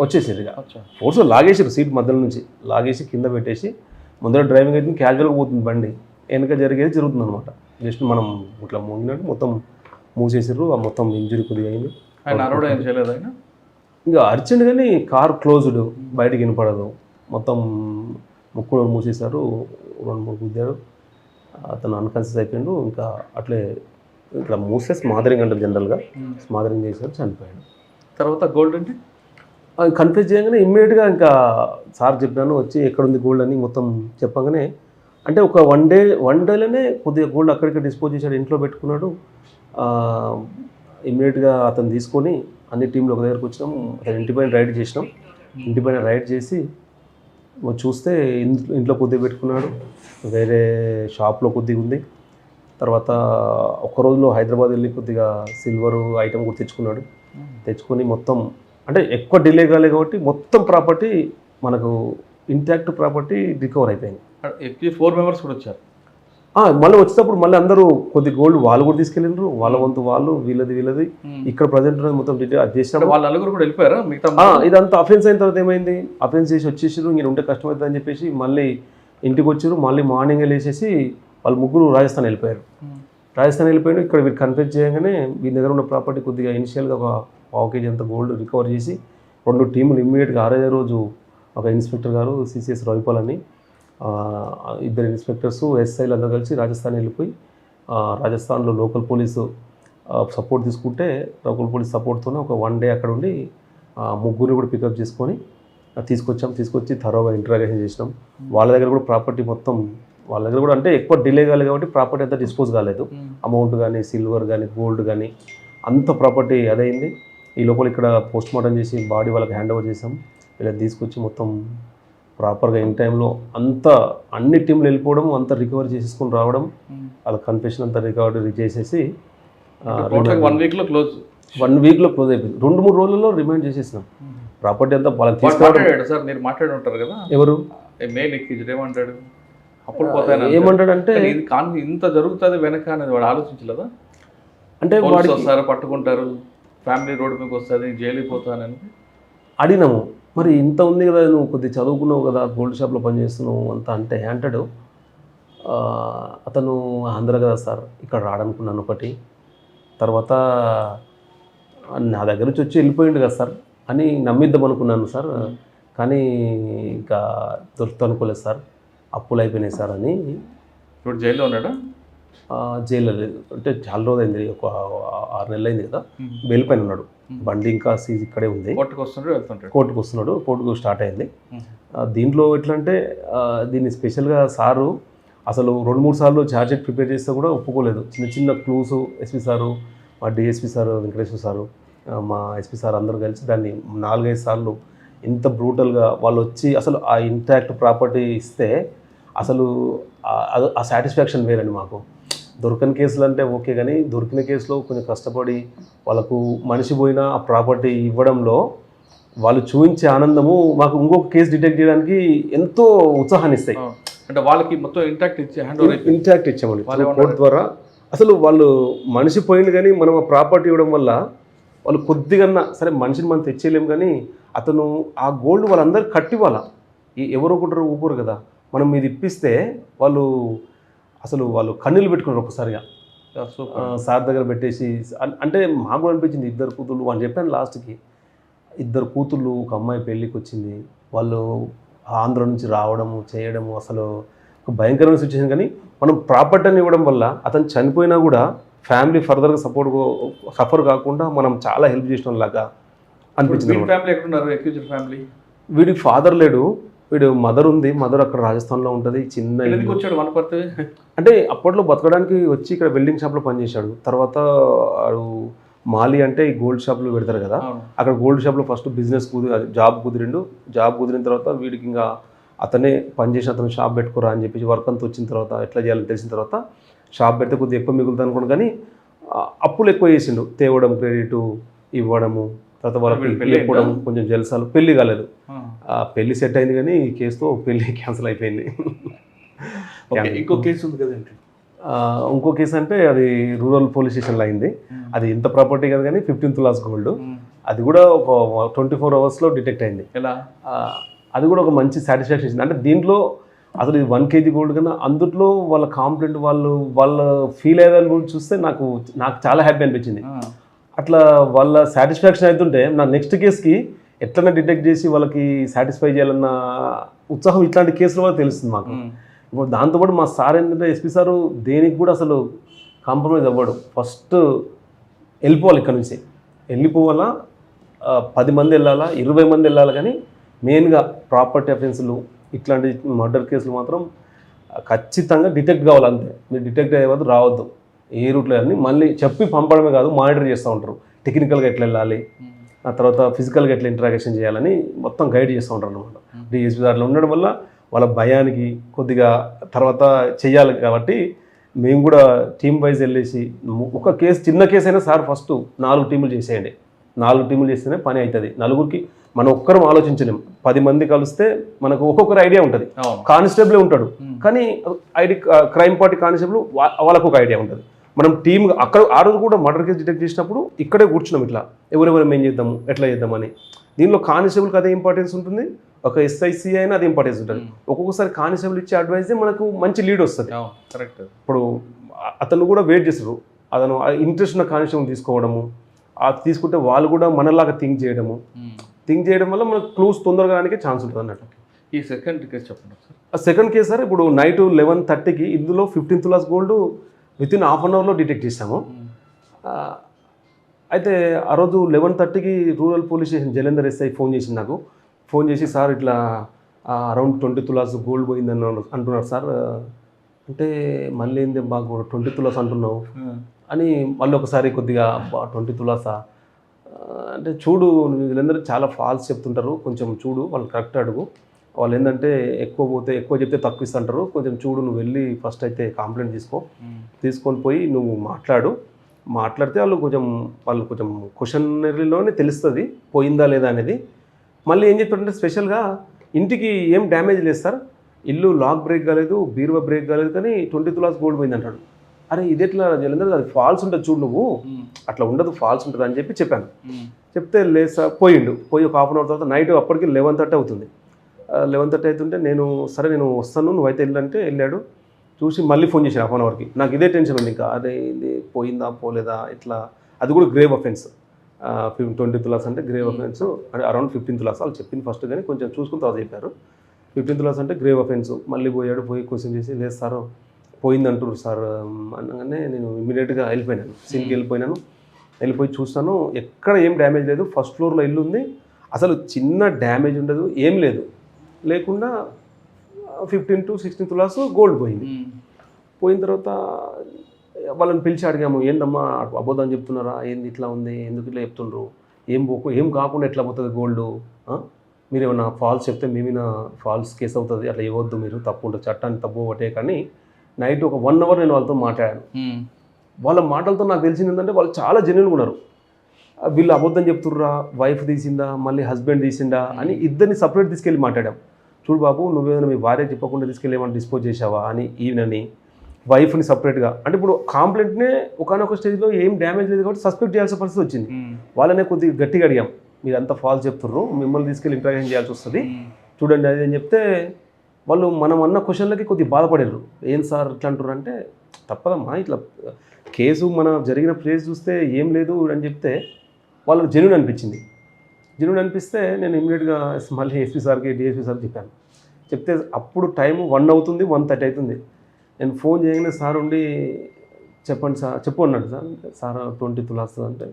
వచ్చేసారు, ఇక ఫోర్స్గా లాగేసారు, సీట్ మధ్యలో నుంచి లాగేసి కింద పెట్టేసి ముందర డ్రైవింగ్ అయితే క్యాజువల్గా పోతుంది బండి, వెనక జరుగుతుంది అనమాట. జస్ట్ మనం ఇట్లా మూగినట్టు మొత్తం మూసేసారు, ఆ మొత్తం ఇంజురీ కొద్దిగా అయింది. ఆయన అరవడం ఏం చేయలేదు, ఆయన ఇంకా అర్జెంట్ కానీ కార్ క్లోజ్డ్, బయటకు వినపడదు, మొత్తం ముక్కుడు మూసేశారు, 2-3 గుద్దారు, అతను అన్కాన్షియస్ అయిపోయాడు. ఇంకా అట్లే ఇట్లా మూసే స్మాదరింగ్ అంటారు జనరల్గా, స్మాదరింగ్ చేశారు, చనిపోయాడు. తర్వాత గోల్డ్ అంటే కన్ఫ్యూజ్ చేయగానే ఇమ్మీడియట్గా ఇంకా సార్ చెప్పాను వచ్చి ఎక్కడుంది గోల్డ్ అని మొత్తం చెప్పగానే, అంటే ఒక వన్ డేలోనే కొద్దిగా గోల్డ్ అక్కడిక్కడ డిస్పోజ్ చేశాడు, ఇంట్లో పెట్టుకున్నాడు. ఇమ్మీడియట్గా అతను తీసుకొని అన్ని టీంలు ఒక దగ్గరకు వచ్చినాం, అతను ఇంటిపైన రైడ్ చేసి చూస్తే ఇంట్లో కొద్దిగా పెట్టుకున్నాడు, వేరే షాప్లో కొద్దిగా ఉంది. తర్వాత ఒక రోజులో హైదరాబాద్ వెళ్ళి కొద్దిగా సిల్వర్ ఐటమ్ కూడా తెచ్చుకొని మొత్తం అంటే ఎక్కువ డిలే కాలేదు కాబట్టి మొత్తం ప్రాపర్టీ మనకు ఇంటాక్ట్ ప్రాపర్టీ రికవర్ అయిపోయింది. 4 మెంబర్స్ కూడా వచ్చారు. మళ్ళీ వచ్చేటప్పుడు మళ్ళీ అందరూ కొద్ది గోల్డ్ వాళ్ళు కూడా తీసుకెళ్ళినారు, వాళ్ళ వంతు వాళ్ళు, వీళ్ళది ఇక్కడ ప్రజెంట్ మొత్తం డీటెయిల్ అది చేసినారు. వాళ్ళ నలుగురు కూడా వెళ్ళిపోయారా? ఇదంతా అఫెన్స్ అయిన తర్వాత ఏమైంది, అఫెన్స్ చేసి వచ్చేసారు, ఇంక ఉంటే కష్టమవుతుంది అని చెప్పేసి మళ్ళీ ఇంటికి వచ్చారు. మళ్ళీ మార్నింగ్ వెళ్ళేసేసి వాళ్ళు ముగ్గురు రాజస్థాన్ వెళ్ళిపోయారు. ఇక్కడ వీళ్ళు కన్ఫ్యూజ్ చేయగానే వీళ్ళ దగ్గర ఉన్న ప్రాపర్టీ కొద్దిగా ఇనిషియల్గా ఒక 1/2 kg అంత గోల్డ్ రికవర్ చేసి 2 టీములు ఇమ్మీడియట్గా 6వ రోజు ఒక ఇన్స్పెక్టర్ గారు సిసిఎస్ రవిపాల్ అని, 2 ఇన్స్పెక్టర్స్ ఎస్ఐలు అందరూ కలిసి రాజస్థాన్ వెళ్ళిపోయి రాజస్థాన్లో లోకల్ పోలీసు సపోర్ట్ తీసుకుంటే లోకల్ పోలీస్ సపోర్ట్తోనే ఒక 1 day అక్కడ ఉండి ముగ్గురిని కూడా పికప్ చేసుకొని తీసుకొచ్చి థరోగా ఇంటరాగేషన్ చేసినాం. వాళ్ళ దగ్గర కూడా ప్రాపర్టీ మొత్తం వాళ్ళ దగ్గర కూడా అంటే ఎక్కువ డిలే కాలేదు కాబట్టి ప్రాపర్టీ అంతా డిస్పోజ్ కాలేదు, అమౌంట్ కానీ సిల్వర్ కానీ గోల్డ్ కానీ అంత ప్రాపర్టీ అదైంది. ఈ లోపల ఇక్కడ పోస్ట్ మార్టం చేసి బాడీ వాళ్ళకి హ్యాండ్ ఓవర్ చేసాం. ఇలా తీసుకొచ్చి మొత్తం ప్రాపర్గా ఇన్ టైంలో అంతా అన్ని టీంలు వెళ్ళిపోవడం, అంతా రికవర్ చేసేసుకొని రావడం, వాళ్ళ కన్ఫెషన్ అంతా రికవరీ చేసేసి 1 weekలో క్లోజ్ అయిపోయింది. 2-3 రోజుల్లో రిమైండ్ చేసేసినాం. ప్రాపర్టీ అంతా వాళ్ళకి తీసుకురావడం. సార్ మీరు మాట్లాడి ఉంటారు కదా, ఎవరు ఏమంటాడు అప్పుడు పోతాయి ఏమంటాడంటే ఇంత జరుగుతుంది వెనక అనేది వాడు ఆలోచించలేదా? అంటే వాడికి వస్తారు, పట్టుకుంటారు, ఫ్యామిలీ రోడ్డు మీకు వస్తుంది, జైలుకి పోతానని అడిగినాము. మరి ఇంత ఉంది కదా, నువ్వు కొద్దిగా చదువుకున్నావు కదా, గోల్డ్ షాప్లో పనిచేస్తున్నావు అంతా అంటే అంటాడు, అతను ఆంధ్ర కదా సార్, ఇక్కడ రాడనుకున్నాను ఒకటి, తర్వాత నా దగ్గర నుంచి వచ్చి వెళ్ళిపోయిండు కదా సార్ అని నమ్మిద్దాం అనుకున్నాను సార్, కానీ ఇంకా దొరుకుతూ అనుకోలేదు సార్, అప్పులు అయిపోయినాయి సార్ అని ఇప్పుడు జైల్లో ఉన్నాడా? జైల్లో లేదు, అంటే చాలా రోజు అయింది, ఒక 6 నెలలు అయింది కదా. బెయిల్ పైన ఉన్నాడు. బండి ఇంకా సీజ్ ఇక్కడే ఉంది. కోర్టుకు వస్తుంటాడు, వెళ్తుంటాడు. కోర్టుకు వస్తున్నాడు, కోర్టుకు స్టార్ట్ అయింది. దీంట్లో ఎట్లా అంటే దీన్ని స్పెషల్గా సారు అసలు 2-3 సార్లు ఛార్జ్ షీట్ ప్రిపేర్ చేస్తే కూడా ఒప్పుకోలేదు. చిన్న చిన్న క్లూస్ ఎస్పీ సారు, మా డిఎస్పీ సారు, వెంకటేశ్వర సారు, మా ఎస్పీ సార్ అందరూ కలిసి దాన్ని 4-5 సార్లు ఇంత బ్రూటల్గా వాళ్ళు వచ్చి అసలు ఆ ఇంటాక్ట్ ప్రాపర్టీ ఇస్తే అసలు ఆ సాటిస్ఫాక్షన్ వేరండి మాకు. దొరకని కేసులు అంటే ఓకే, కానీ దొరికిన కేసులో కొంచెం కష్టపడి వాళ్ళకు మనిషి పోయిన ఆ ప్రాపర్టీ ఇవ్వడంలో వాళ్ళు చూపించే ఆనందము మాకు ఇంకొక కేసు డిటెక్ట్ చేయడానికి ఎంతో ఉత్సాహాన్ని ఇస్తాయి. అంటే వాళ్ళకి మొత్తం ఇంటాక్ట్ ఇచ్చి ఇంటాక్ట్ ఇచ్చామండి కోర్టు ద్వారా. అసలు వాళ్ళు మనిషి పోయింది కానీ మనం ఆ ప్రాపర్టీ ఇవ్వడం వల్ల వాళ్ళు కొద్దిగా సరే మనిషిని మనం తెచ్చేయలేము, కానీ అతను ఆ గోల్డ్ వాళ్ళందరూ కట్టివ్వాలా. ఎవరో ఒకటి ఊపురు కదా, మనం ఇది ఇప్పిస్తే వాళ్ళు అసలు వాళ్ళు కన్నీళ్ళు పెట్టుకున్నారు ఒక్కసారిగా. సార్ దగ్గర పెట్టేసి అంటే మాకు కూడా అనిపించింది, 2 కూతుళ్ళు అని చెప్పాను. లాస్ట్కి 2 కూతుళ్ళు, ఒక అమ్మాయి పెళ్ళికి వచ్చింది, వాళ్ళు ఆంధ్ర నుంచి రావడము చేయడము అసలు ఒక భయంకరమైన సిచ్యువేషన్. కానీ మనం ప్రాపర్టీని ఇవ్వడం వల్ల అతను చనిపోయినా కూడా ఫ్యామిలీ ఫర్దర్గా సఫర్ కాకుండా మనం చాలా హెల్ప్ చేసిన లాగా అనిపించింది. ఫ్యామిలీ ఎక్కడున్నారు? Accused family. వీడికి ఫాదర్ లేడు, వీడు మదర్ ఉంది. మదర్ అక్కడ రాజస్థాన్లో ఉంటుంది. చిన్న వచ్చాడు వనపర్తి అంటే అప్పట్లో బతకడానికి వచ్చి ఇక్కడ వెల్డింగ్ షాప్లో పనిచేశాడు. తర్వాత వాడు మాలి అంటే ఈ గోల్డ్ షాప్లో పెడతారు కదా, అక్కడ గోల్డ్ షాప్లో ఫస్ట్ బిజినెస్ జాబ్ కుదిరిండు. జాబ్ కుదిరిన తర్వాత వీడికి ఇంకా అతనే పనిచేసి అతను షాప్ పెట్టుకోరా అని చెప్పి వర్క్ అంతా వచ్చిన తర్వాత ఎట్లా చేయాలని తెలిసిన తర్వాత షాప్ పెడితే కొద్దిగా ఎక్కువ మిగులుతుంది అనుకోండి, కానీ అప్పులు ఎక్కువ చేసిండు. తేవడం, క్రెడిట్ ఇవ్వడము, తర్వాత వాళ్ళకి వెళ్ళిపోవడం, కొంచెం జల్సాలు. పెళ్లి కాలేదు, పెళ్లి సెట్ అయింది కానీ ఈ కేసుతో పెళ్లి క్యాన్సిల్ అయిపోయింది. ఇంకో కేసు ఉంది కదండి. ఇంకో కేసు అంటే అది రూరల్ పోలీస్ స్టేషన్లో అయింది. అది ఇంత ప్రాపర్టీ కదా, కానీ 15 తులాస్ గోల్డ్. అది కూడా ఒక 24 అవర్స్లో డిటెక్ట్ అయింది. ఎలా? అది కూడా ఒక మంచి సాటిస్ఫాక్షన్ ఇచ్చింది. అంటే దీంట్లో అసలు ఇది 1 kg గోల్డ్ కన్నా అందుట్లో వాళ్ళ కాంప్లైంట్ వాళ్ళ ఫీల్ అయ్యేదాన్ని గురించి చూస్తే నాకు చాలా హ్యాపీ అనిపించింది. అట్లా వాళ్ళ సాటిస్ఫాక్షన్ అవుతుంటే నా నెక్స్ట్ కేసుకి ఎట్లన్నా డిటెక్ట్ చేసి వాళ్ళకి సాటిస్ఫై చేయాలన్న ఉత్సాహం ఇట్లాంటి కేసుల వల్ల తెలుస్తుంది మాకు. ఇప్పుడు దాంతోపాటు మా సార్ ఏంటంటే ఎస్పీ సారు దేనికి కూడా అసలు కాంప్రమైజ్ అవ్వడు. ఫస్ట్ వెళ్ళిపోవాలి, ఇక్కడ నుంచి వెళ్ళిపోవాలా, 10 మంది వెళ్ళాలా, 20 మంది వెళ్ళాలి, కానీ మెయిన్గా ప్రాపర్టీ అఫెన్స్లు ఇట్లాంటి మర్డర్ కేసులు మాత్రం ఖచ్చితంగా డిటెక్ట్ కావాలంతే. మీరు డిటెక్ట్ అయ్యేవద్దు, రావద్దు ఏ రూట్లో అని మళ్ళీ చెప్పి పంపడమే కాదు, మానిటర్ చేస్తూ ఉంటారు. టెక్నికల్గా ఎట్లా వెళ్ళాలి, ఆ తర్వాత ఫిజికల్గా ఎట్లా ఇంటరాక్షన్ చేయాలని మొత్తం గైడ్ చేస్తూ ఉంటారు అనమాట. డిఎస్పీ దాంట్లో ఉండడం వల్ల వాళ్ళ భయానికి కొద్దిగా తర్వాత చెయ్యాలి కాబట్టి మేము కూడా టీమ్ వైజ్ వెళ్ళేసి ఒక కేసు, చిన్న కేసు అయినా సార్ ఫస్ట్ 4 టీములు చేసేయండి, 4 టీములు చేస్తేనే పని అవుతుంది. నలుగురికి మనం ఒక్కరం ఆలోచించలేం. 10 మంది కలిస్తే మనకు ఒక్కొక్కరు ఐడియా ఉంటుంది. కానిస్టేబులే ఉంటాడు, కానీ క్రైమ్ పార్టీ కానిస్టేబుల్ వాళ్ళకు ఒక ఐడియా ఉంటుంది. మనం టీమ్ అక్కడ ఆ రోజు కూడా మర్డర్ కేసు డిటెక్ట్ చేసినప్పుడు ఇక్కడే కూర్చున్నాం, ఇట్లా ఎవరెవరు ఏం చేద్దాము, ఎట్లా చేద్దామని. దీనిలో కానిస్టేబుల్కి అదే ఇంపార్టెన్స్ ఉంటుంది, ఒక ఎస్ఐసి అయినా అదే ఇంపార్టెన్స్ ఉంటుంది. ఒక్కొక్కసారి కానిస్టేబుల్ ఇచ్చే అడ్వైజే మనకు మంచి లీడ్ వస్తుంది. కరెక్ట్. ఇప్పుడు అతను కూడా వెయిట్ చేస్తారు, అతను ఇంట్రెస్ట్ ఉన్న కానిస్టేబుల్ తీసుకోవడము, తీసుకుంటే వాళ్ళు కూడా మనలాగా థింక్ చేయడం వల్ల మనకు క్లూస్ తొందరగా ఛాన్స్ ఉంటుంది అన్నట్టు. ఈ సెకండ్ కేసు చెప్పండి సార్. సెకండ్ కేసు సార్ ఇప్పుడు నైట్ 11:30కి ఇందులో 15 తులాస్ గోల్డ్ వితిన్ ½ an hourలో డిటెక్ట్ చేసాము. అయితే ఆ రోజు 11:30కి rural police station Jalandhar SI phone చేసింది నాకు. ఫోన్ చేసి సార్ ఇట్లా అరౌండ్ 20 తులాస్ గోల్డ్ పోయిందని అంటున్నారు సార్. అంటే మళ్ళీ ఏంది బాగా 20 తులాస్ అంటున్నావు అని మళ్ళీ ఒకసారి కొద్దిగా 20 తులాసా అంటే చూడు, వీళ్ళందరూ చాలా ఫాల్స్ చెప్తుంటారు, కొంచెం చూడు, వాళ్ళు కరెక్ట్ అడుగు. వాళ్ళు ఏంటంటే ఎక్కువ చెప్తే తక్కువ ఇస్తుంటారు, కొంచెం చూడు, నువ్వు వెళ్ళి ఫస్ట్ అయితే కంప్లైంట్ తీసుకొని పోయి నువ్వు మాట్లాడితే వాళ్ళు కొంచెం క్వశ్చనరీలోనే తెలుస్తుంది పోయిందా లేదా అనేది. మళ్ళీ ఏం చెప్పారంటే స్పెషల్గా ఇంటికి ఏం డ్యామేజ్ లేదు సార్, ఇల్లు లాక్ బ్రేక్ కాలేదు, బీరువా బ్రేక్ కాలేదు, కానీ 20 తులాస్ గోల్డ్ పోయింది అంటాడు. అరే ఇది ఎట్లా జలంధర్, అది ఫాల్స్ ఉంటుంది చూడు, నువ్వు అట్లా ఉండదు, ఫాల్స్ ఉంటుంది అని చెప్పాను. చెప్తే లేదు సార్, పోయి ఒక ½ an hour తర్వాత నైట్ అప్పటికి 11:30 అవుతుంది. 11:30 అవుతుంటే నేను వస్తాను, నువ్వైతే వెళ్ళంటే వెళ్ళాడు. చూసి మళ్ళీ ఫోన్ చేశాను ½ an hourకి. నాకు ఇదే టెన్షన్ ఉంది ఇంకా, అదే ఇది పోయిందా పోలేదా ఇట్లా. అది కూడా గ్రేవ్ అఫెన్స్, 20 తులాస్ అంటే గ్రేవ్ అఫెన్స్, అంటే అరౌండ్ 15 తులాస్ వాళ్ళు చెప్పింది ఫస్ట్, కానీ కొంచెం చూసుకుని తర్వాత చెప్పారు. 15 తులాస్ అంటే గ్రేవ్ అఫెన్స్. మళ్ళీ పోయి క్వశ్చన్ చేసి లేదు సార్ పోయిందంటారు సార్ అనగానే నేను ఇమీడియట్గా వెళ్ళిపోయినాను, సీన్కి వెళ్ళిపోయి చూస్తాను, ఎక్కడ ఏం డ్యామేజ్ లేదు, ఫస్ట్ ఫ్లోర్లో ఇల్లు ఉంది, అసలు చిన్న డ్యామేజ్ ఉండదు, ఏం లేదు, లేకుండా 15 to 16 తులాస్ గోల్డ్ పోయింది. పోయిన తర్వాత వాళ్ళని పిలిచి అడిగాము, ఏందమ్మా అబద్ధం చెప్తున్నారా, ఏంది ఇట్లా ఉంది, ఎందుకు ఇట్లా చెప్తుండ్రు, ఏం కాకుండా ఎట్లా పోతుంది గోల్డ్, మీరు ఏమన్నా ఫాల్స్ చెప్తే మేమైనా ఫాల్స్ కేసు అవుతుంది, అట్లా ఇవ్వద్దు, మీరు తప్పు ఉంటుంది, చట్టాన్ని తప్పు ఒకటే. కానీ నైట్ ఒక 1 hour నేను వాళ్ళతో మాట్లాడాను. వాళ్ళ మాటలతో నాకు తెలిసింది ఏంటంటే వాళ్ళు చాలా జెన్యున్గా ఉన్నారు. వీళ్ళు అబద్ధం చెప్తుర్రా, వైఫ్ తీసిందా, మళ్ళీ హస్బెండ్ తీసిందా అని ఇద్దరిని సపరేట్ తీసుకెళ్ళి మాట్లాడాం. చూడు బాబు, నువ్వేదైనా మీ భార్య చెప్పకుండా తీసుకెళ్ళి ఏమైనా డిస్పోజ్ చేసావా అని ఈయనని, వైఫ్ని సపరేట్గా. అంటే ఇప్పుడు కాంప్లైంట్నే ఒకనొక స్టేజ్లో ఏం డ్యామేజ్ లేదు కాబట్టి సస్పెక్ట్ చేయాల్సిన పరిస్థితి వచ్చింది. వాళ్ళనే కొద్దిగా గట్టిగా అడిగాం, మీరు అంతా ఫాల్స్ చెప్తుర్రు, మిమ్మల్ని తీసుకెళ్ళి ఇంట్రాగేషన్ చేయాల్సి వస్తుంది, చూడండి అది అని చెప్తే వాళ్ళు మనం అన్న క్వశ్చన్లకి కొద్దిగా బాధపడారు. ఏం సార్ ఇట్లా అంటారు అంటే, తప్పదమ్మా, ఇట్లా కేసు మన జరిగిన ప్లేస్ చూస్తే ఏం లేదు అని చెప్తే వాళ్ళకి జెన్యూన్ అనిపించింది. జెన్యూన్ అనిపిస్తే నేను ఇమ్మీడియట్గా మళ్ళీ ఎస్పీ సార్కి, డిఎస్పీ సార్కి చెప్పాను. చెప్తే అప్పుడు టైము 1 అవుతుంది, 1:30 అవుతుంది. నేను ఫోన్ చేయగానే సార్ ఉండి, చెప్పండి సార్, చెప్పు అన్నాడు. సార్ 20 తులాస్ అంటే,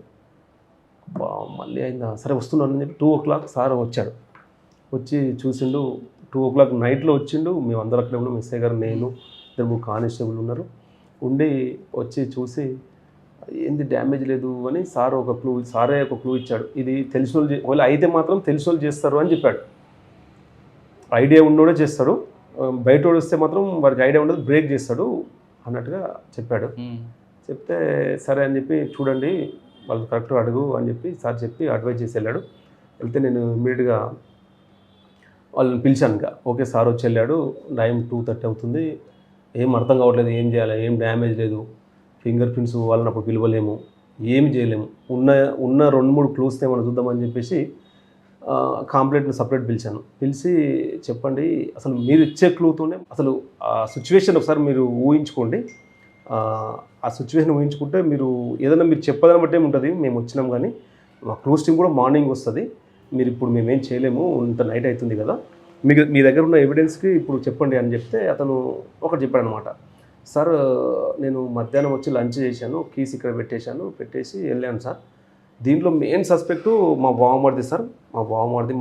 మళ్ళీ అయిందా, సరే వస్తున్నాను అని చెప్పి 2 o'clock సార్ వచ్చాడు. వచ్చి చూసిండు, 2 o'clock నైట్లో వచ్చిండు. మేము అందరూ అక్కడే ఉన్నాం, ఎస్ఐ గారు, నేను, 2 కానిస్టేబుల్ ఉన్నారు. ఉండి వచ్చి చూసి ఏంది డ్యామేజ్ లేదు అని సారే ఒక క్లూ ఇచ్చాడు. ఇది తెలిసిన వాళ్ళు ఒకవేళ అయితే మాత్రం తెలిసిన వాళ్ళు చేస్తారు అని చెప్పాడు. ఐడియా ఉన్నోడే చేస్తాడు, బయట వస్తే మాత్రం వాడికి ఐడియా ఉండదు, బ్రేక్ చేస్తాడు అన్నట్టుగా చెప్పాడు. చెప్తే సరే అని చెప్పి, చూడండి వాళ్ళు కరెక్ట్గా అడుగు అని చెప్పి సార్ చెప్పి అడ్వైజ్ చేసి వెళ్ళాడు. వెళ్తే నేను ఇమ్మీడియట్గా వాళ్ళని పిలిచాను. ఇంకా ఓకే సార్ వచ్చి వెళ్ళాడు. టైం 2:30 అవుతుంది, ఏం అర్థం కావట్లేదు, ఏం చేయాలి, ఏం డ్యామేజ్ లేదు, ఫింగర్ ప్రింట్స్ వాళ్ళని అప్పుడు పిలవలేము, ఏమి చేయలేము, ఉన్న 2-3 క్లూస్ని మనం చూద్దామని చెప్పేసి కాంప్లైంట్ని సపరేట్ పిలిచాను. పిలిచి చెప్పండి, అసలు మీరు ఇచ్చే క్లూతోనే అసలు ఆ సిచ్యువేషన్ ఒకసారి మీరు ఊహించుకోండి. ఆ సిచ్యువేషన్ ఊహించుకుంటే మీరు ఏదైనా మీరు చెప్పదని బట్టే ఉంటుంది. మేము వచ్చినాం కానీ మా క్లూస్ టీమ్ కూడా మార్నింగ్ వస్తుంది, మీరు ఇప్పుడు మేమేం చేయలేము, ఇంత నైట్ అవుతుంది కదా, మీ దగ్గర ఉన్న ఎవిడెన్స్కి ఇప్పుడు చెప్పండి అని చెప్తే అతను ఒకటి చెప్పాడు అనమాట. సార్ నేను మధ్యాహ్నం వచ్చి లంచ్ చేశాను, కీస్ ఇక్కడ పెట్టేసి వెళ్ళాను సార్. దీంట్లో మెయిన్ సస్పెక్టు మా బావమరిది సార్,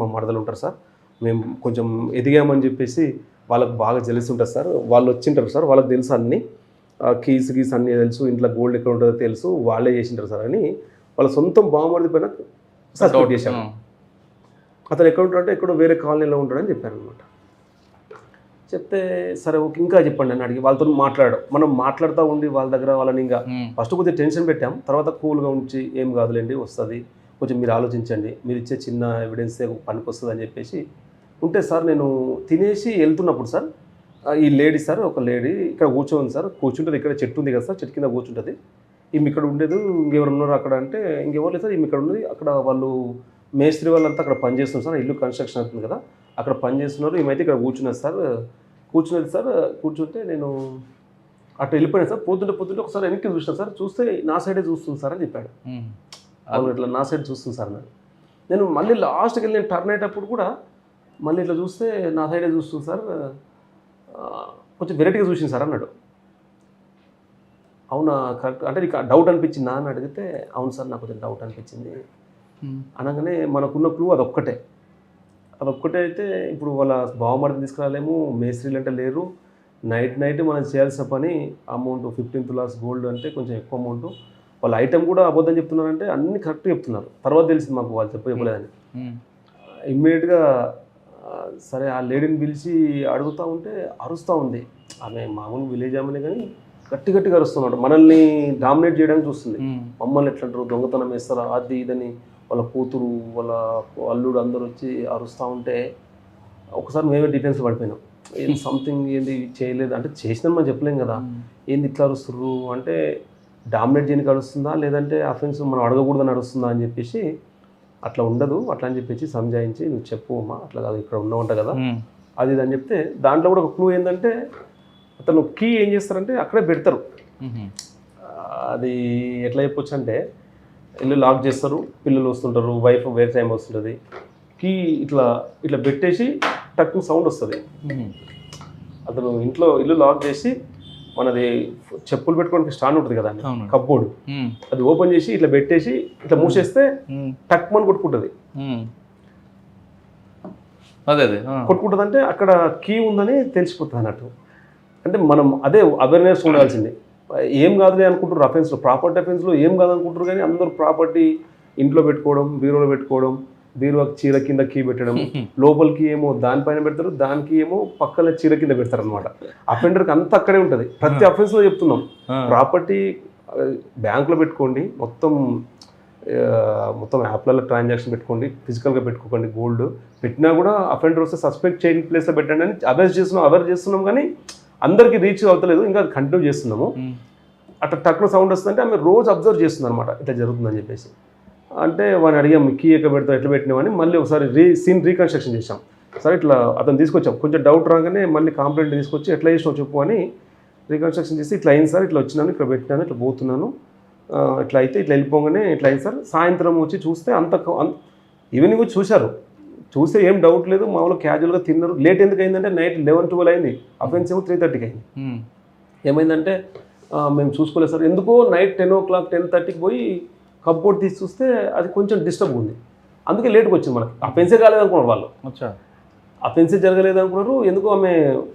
మా మరదలు ఉంటారు సార్. మేము కొంచెం ఎదిగామని చెప్పేసి వాళ్ళకు బాగా జెలసీ ఉంటుంది సార్, వాళ్ళు వచ్చింటారు సార్, వాళ్ళకి తెలుసు అన్నీ, కీస్ అన్నీ తెలుసు, ఇంట్లో గోల్డ్ ఎక్కడ ఉంటుందో తెలుసు, వాళ్ళే చేసింటారు సార్ అని వాళ్ళ సొంతం బావమరిది పైన సస్పెక్ట్ చేశాను. అతను ఎక్కడ ఉంటాడంటే ఎక్కడో వేరే కాలనీలో ఉంటాడని చెప్పారనమాట. చెప్తే సరే ఓకే ఇంకా చెప్పండి అని అడిగి వాళ్ళతో మనం మాట్లాడుతూ ఉండి వాళ్ళ దగ్గర వాళ్ళని ఇంకా ఫస్ట్ కొద్దిగా టెన్షన్ పెట్టాం. తర్వాత కూల్గా ఉంచి ఏం కాదులేండి వస్తుంది, కొంచెం మీరు ఆలోచించండి, మీరు ఇచ్చే చిన్న ఎవిడెన్సే పనికి వస్తుంది అని చెప్పేసి ఉంటే సార్ నేను తినేసి వెళ్తున్నప్పుడు సార్ ఈ లేడీ సార్, ఒక లేడీ ఇక్కడ కూర్చోంది సార్, కూర్చుంటుంది, ఇక్కడ చెట్టు ఉంది కదా సార్, చెట్టు కింద కూర్చుంటుంది, ఈమె ఇక్కడ ఉండేది, ఇంకెవరు ఉన్నారు అక్కడ అంటే ఇంకెవరు లేదు సార్, ఈమె ఇక్కడ ఉన్నది, అక్కడ వాళ్ళు మేస్త్రి వాళ్ళంతా అక్కడ పనిచేస్తున్నారు సార్, ఇల్లు కన్స్ట్రక్షన్ అవుతుంది కదా అక్కడ పనిచేస్తున్నారు, ఈమైతే ఇక్కడ కూర్చున్నది సార్, కూర్చుంటే నేను అటు వెళ్ళిపోయాను సార్. పొద్దుంటే ఒకసారి వెనక్కి చూసాను సార్, చూస్తే నా సైడే చూస్తుంది సార్ అని చెప్పాడు. అవును ఇట్లా నా సైడ్ చూస్తుంది సార్ అన్నాడు. నేను మళ్ళీ లాస్ట్కి వెళ్ళి నేను టర్న్ అయ్యేటప్పుడు కూడా మళ్ళీ ఇట్లా చూస్తే నా సైడే చూస్తుంది సార్, కొంచెం వెరైటీగా చూసింది సార్ అన్నాడు. అవునా కరెక్ట్ అంటే నీకు డౌట్ అనిపించిందా అని అడిగితే అవును సార్ నాకు కొంచెం డౌట్ అనిపించింది అనగానే మనకున్న క్లూ అదొక్కటే అయితే ఇప్పుడు వాళ్ళ బావమరిని తీసుకురాలేము, మేస్త్రీలు అంటే లేరు, నైట్ మనం చేయాల్సిన పని అమౌంట్ 15 తులాస్ గోల్డ్ అంటే కొంచెం ఎక్కువ అమౌంట్, వాళ్ళ ఐటెం కూడా అబద్ధం చెప్తున్నారంటే అన్ని కరెక్ట్గా చెప్తున్నారు. తర్వాత తెలిసింది మాకు వాళ్ళు చెప్పలేదని. ఇమ్మీడియట్గా సరే ఆ లేడీని పిలిచి అడుగుతూ ఉంటే అరుస్తూ ఉంది. ఆమె మామూలు విలేజ్ ఆమెనే కానీ గట్టిగా అరుస్తున్నాడు, మనల్ని డామినేట్ చేయడానికి చూస్తుంది. మమ్మల్ని ఎట్లా అంటారు, దొంగతనం వేస్తారా, అది ఇదని, వాళ్ళ కూతురు వాళ్ళ అల్లుడు అందరూ వచ్చి అరుస్తూ ఉంటే ఒకసారి మేమే డిఫెన్స్లో పడిపోయినాం. ఏంది సంథింగ్ ఏంది చేయలేదు అంటే చేసినా మనం చెప్పలేం కదా, ఏంది ఇట్లా అరుస్తుర్రు అంటే డామినేట్ చేయడానికి అరుస్తుందా లేదంటే అఫెన్స్ మనం అడగకూడదని అరుస్తుందా అని చెప్పేసి అట్లా ఉండదు అట్లా అని చెప్పేసి సంజాయించి నువ్వు చెప్పు అమ్మా అట్లా కాదు ఇక్కడ ఉన్నావంట కదా అది ఇది అని చెప్తే దాంట్లో కూడా ఒక క్లూ ఏంటంటే అతను కీ ఏం చేస్తారంటే అక్కడే పెడతారు. అది ఎట్లా చెప్పొచ్చు అంటే ఇల్లు లాక్ చేస్తారు, పిల్లలు వస్తుంటారు, వైఫ్ వేరే టైం వస్తుంటుంది, కీ ఇట్లా పెట్టేసి టక్కు సౌండ్ వస్తుంది. అతను ఇల్లు లాక్ చేసి మనది చెప్పులు పెట్టుకోవడానికి స్టాండ్ ఉంటుంది కదా అవును. కప్బోర్డు, అది ఓపెన్ చేసి ఇట్లా పెట్టేసి ఇట్లా మూసేస్తే టక్ మని కొట్టుకుంటుంది. అదే అదే కొట్టుకుంటుంది అంటే అక్కడ కీ ఉందని తెలిసిపోతుంది అన్నట్టు. అంటే మనం అదే అవేర్నెస్ ఉండాల్సింది. ఏం కాదులే అనుకుంటారు అఫెన్స్లో, ప్రాపర్టీ అఫెన్స్లో ఏం కాదు అనుకుంటారు, కానీ అందరూ ప్రాపర్టీ ఇంట్లో పెట్టుకోవడం, బీరోలో పెట్టుకోవడం, బీరో చీర కింద కీ పెట్టడం, లోపలికి ఏమో దానిపైన పెడతారు, దానికి ఏమో పక్కన చీర కింద పెడతారు అనమాట. అఫెండర్కి అంతా అక్కడే ఉంటుంది. ప్రతి అఫెన్స్లో చెప్తున్నాం, ప్రాపర్టీ బ్యాంకులో పెట్టుకోండి, మొత్తం యాప్లలో ట్రాన్సాక్షన్ పెట్టుకోండి, ఫిజికల్గా పెట్టుకోకండి. గోల్డ్ పెట్టినా కూడా అఫెండర్ వస్తే సస్పెక్ట్ చేయని ప్లేస్లో పెట్టండి అని అవేర్ చేస్తున్నాం, కానీ అందరికీ రీచ్ అవుతలేదు, ఇంకా కంటిన్యూ చేస్తున్నాము. అట్లా టక్లో సౌండ్ వస్తుందంటే ఆమె రోజు అబ్జర్వ్ చేస్తుంది అనమాట, ఇట్లా జరుగుతుందని చెప్పేసి. అంటే వాడిని అడిగాం, కీ ఎక్కడ పెడతావు, ఎట్లా పెట్టినామని. మళ్ళీ ఒకసారి సీన్ రీకన్స్ట్రక్షన్ చేసాం. సరే ఇట్లా అతను తీసుకొచ్చాం, కొంచెం డౌట్ రాగానే మళ్ళీ కంప్లైంట్ తీసుకొచ్చి ఎట్లా చేసినావు చెప్పు అని రీకన్స్ట్రక్షన్ చేసి, ఇట్లా అయింది సార్, ఇట్లా వచ్చినాను, ఇక్కడ పెట్టినాను, ఇట్లా పోతున్నాను, ఇట్లా అయితే ఇట్లా వెళ్ళిపోగానే ఇట్లా అయింది సార్. సాయంత్రం వచ్చి చూస్తే ఈవినింగ్ వచ్చి చూస్తే ఏం డౌట్ లేదు, మామూలుగా క్యాజువల్గా తిన్నారు. లేట్ ఎందుకు అయిందంటే నైట్ 11-12 అయింది, అఫెన్స్ ఏమో 3:30కి అయింది. ఏమైందంటే మేము చూసుకోలేదు సార్, ఎందుకో నైట్ 10 o'clock 10:30కి పోయి కప్బోర్డ్ తీసి చూస్తే అది కొంచెం డిస్టర్బ్ ఉంది, అందుకే లేట్గా వచ్చింది. మనకి అఫెన్సే కాలేదు అనుకున్నారు వాళ్ళు, అఫెన్సే జరగలేదు అనుకున్నారు. ఎందుకో ఆమె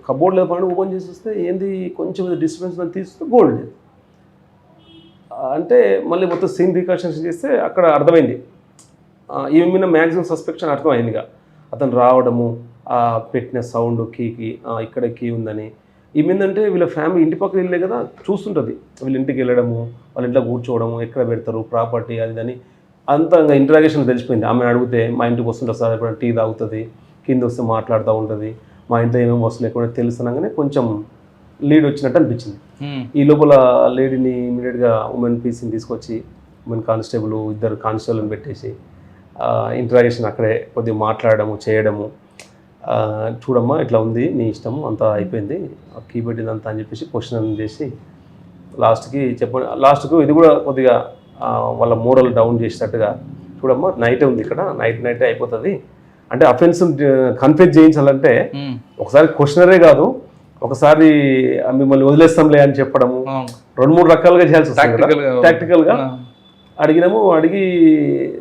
కప్బోర్డ్ లేదు పని ఓపెన్ చేసి చూస్తే ఏంది కొంచెం డిస్టర్బెన్స్ అని తీస్తే గోల్డ్ లేదు. అంటే మళ్ళీ మొత్తం సీన్ రీకన్స్ట్రక్షన్ చేస్తే అక్కడ అర్థమైంది, ఈమె మీద మ్యాక్సిమం సస్పెక్షన్ అర్థమైందిగా. అతను రావడము, పెట్టిన సౌండ్ కీకి ఇక్కడ కీ ఉందని. ఏమైందంటే వీళ్ళ ఫ్యామిలీ ఇంటి పక్కన వెళ్ళే కదా చూస్తుంటుంది, వీళ్ళ ఇంటికి వెళ్ళడము, వాళ్ళ ఇంట్లో కూర్చోవడము, ఎక్కడ పెడతారు ప్రాపర్టీ అది అని అంతా ఇంకా ఇంటరాగేషన్ తెలిసిపోయింది. ఆమె అడిగితే మా ఇంటికి వస్తుంటుంది సార్, ఎప్పుడైనా టీ తాగుతుంది, కింద వస్తే మాట్లాడుతూ ఉంటుంది, మా ఇంట్లో ఏమేమి వస్తున్నాయి కూడా తెలుస్తున్నాగానే కొంచెం లీడ్ వచ్చినట్టు అనిపించింది. ఈ లోపల లేడీని ఇమీడియట్గా ఉమెన్ పీసీని తీసుకొచ్చి ఉమెన్ కానిస్టేబుల్ 2 కానిస్టేబుల్ని పెట్టేసి ఇంటరాగేషన్ అక్కడే కొద్దిగా మాట్లాడము చేయడము. చూడమ్మా ఇట్లా ఉంది, నీ ఇష్టము అంతా అయిపోయింది, కీ పెట్టిందంతా అని చెప్పేసి క్వశ్చన్ చేసి లాస్ట్కు ఇది కూడా కొద్దిగా వాళ్ళ మోరల్ డౌన్ చేసేటట్టుగా, చూడమ్మా నైటే ఉంది ఇక్కడ, నైటే అయిపోతుంది అంటే అఫెన్స్ కన్ఫ్యూజ్ చేయించాలంటే ఒకసారి క్వశ్చనరే కాదు, ఒకసారి మిమ్మల్ని వదిలేస్తాంలే అని చెప్పడము, 2-3 రకాలుగా చేయాల్సి వస్తుంది. ప్రాక్టికల్గా అడిగి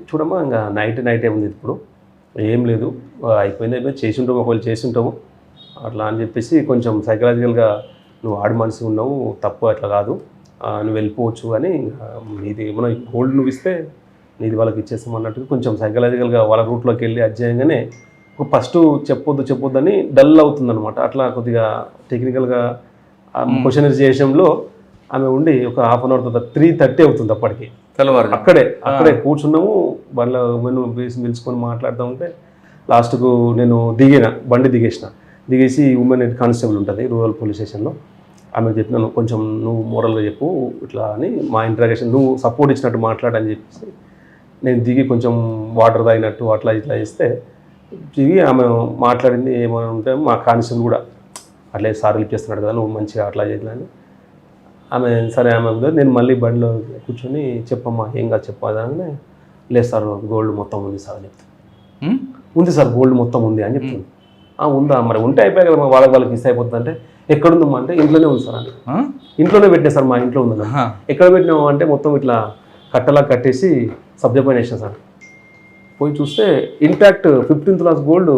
చూడమ్మా ఇంకా నైటే ఉంది, ఇప్పుడు ఏం లేదు, అయిపోయింది చేసి ఉంటాము, ఒకవేళ చేసి ఉంటాము అట్లా అని చెప్పేసి కొంచెం సైకలాజికల్గా నువ్వు ఆడి మనిషి ఉన్నావు, తప్పు అట్లా కాదు, నువ్వు వెళ్ళిపోవచ్చు అని, నీది ఏమైనా గోల్డ్ నువ్వు ఇస్తే నీది వాళ్ళకి ఇచ్చేస్తాం అన్నట్టుగా కొంచెం సైకలాజికల్గా వాళ్ళ రూట్లోకి వెళ్ళి అధ్యయంగానే ఫస్ట్ చెప్పొద్దు అని డల్ అవుతుందన్నమాట. అట్లా కొద్దిగా టెక్నికల్గా క్వశ్చనరీ చేయడంలో ఆమె ఉండి ఒక హాఫ్ అన్ అవర్ తర్వాత 3:30 అవుతుంది అప్పటికి. తెల్లవారు అక్కడే కూర్చున్నాము, బండ్ల ఉమెన్ పిలుచుకొని మాట్లాడుతూ ఉంటే లాస్ట్కు నేను బండి దిగేసి ఉమెన్ కానిస్టేబుల్ ఉంటుంది రూరల్ పోలీస్ స్టేషన్లో, ఆమెకు చెప్పినాను కొంచెం నువ్వు మోరల్గా చెప్పు ఇట్లా అని, మా ఇంటరాగేషన్ నువ్వు సపోర్ట్ ఇచ్చినట్టు మాట్లాడని చెప్పేసి నేను దిగి కొంచెం వాటర్ తాగినట్టు అట్లా ఇట్లా చేస్తే దిగి ఆమె మాట్లాడింది ఏమైనా ఉంటే మా కానిస్టేబుల్ కూడా అట్లా సార్ హెల్ప్ చేస్తున్నాడు కదా నువ్వు మంచిగా అట్లా చేయాలని ఆమె సరే ఆమె నేను మళ్ళీ బండిలో కూర్చొని చెప్పమ్మా ఏం కాదు చెప్పాదని, లేదు సార్ గోల్డ్ మొత్తం ఉంది సార్ అని చెప్తాను. ఉంది సార్ గోల్డ్ మొత్తం ఉంది అని చెప్తుంది. ఉందా మరి ఉంటే అయిపోయాయి కదా వాళ్ళకి ఇస్తే అయిపోతుంది అంటే, ఎక్కడుందమ్మా అంటే ఇంట్లోనే ఉంది సార్ అని, ఇంట్లోనే పెట్టినా సార్ మా ఇంట్లో ఉంది. ఎక్కడ పెట్టినాము అంటే మొత్తం ఇట్లా కట్టలా కట్టేసి సబ్జెక్ట్ పైన వేసినా సార్. పోయి చూస్తే ఇంటాక్ట్ 15 tulas గోల్డ్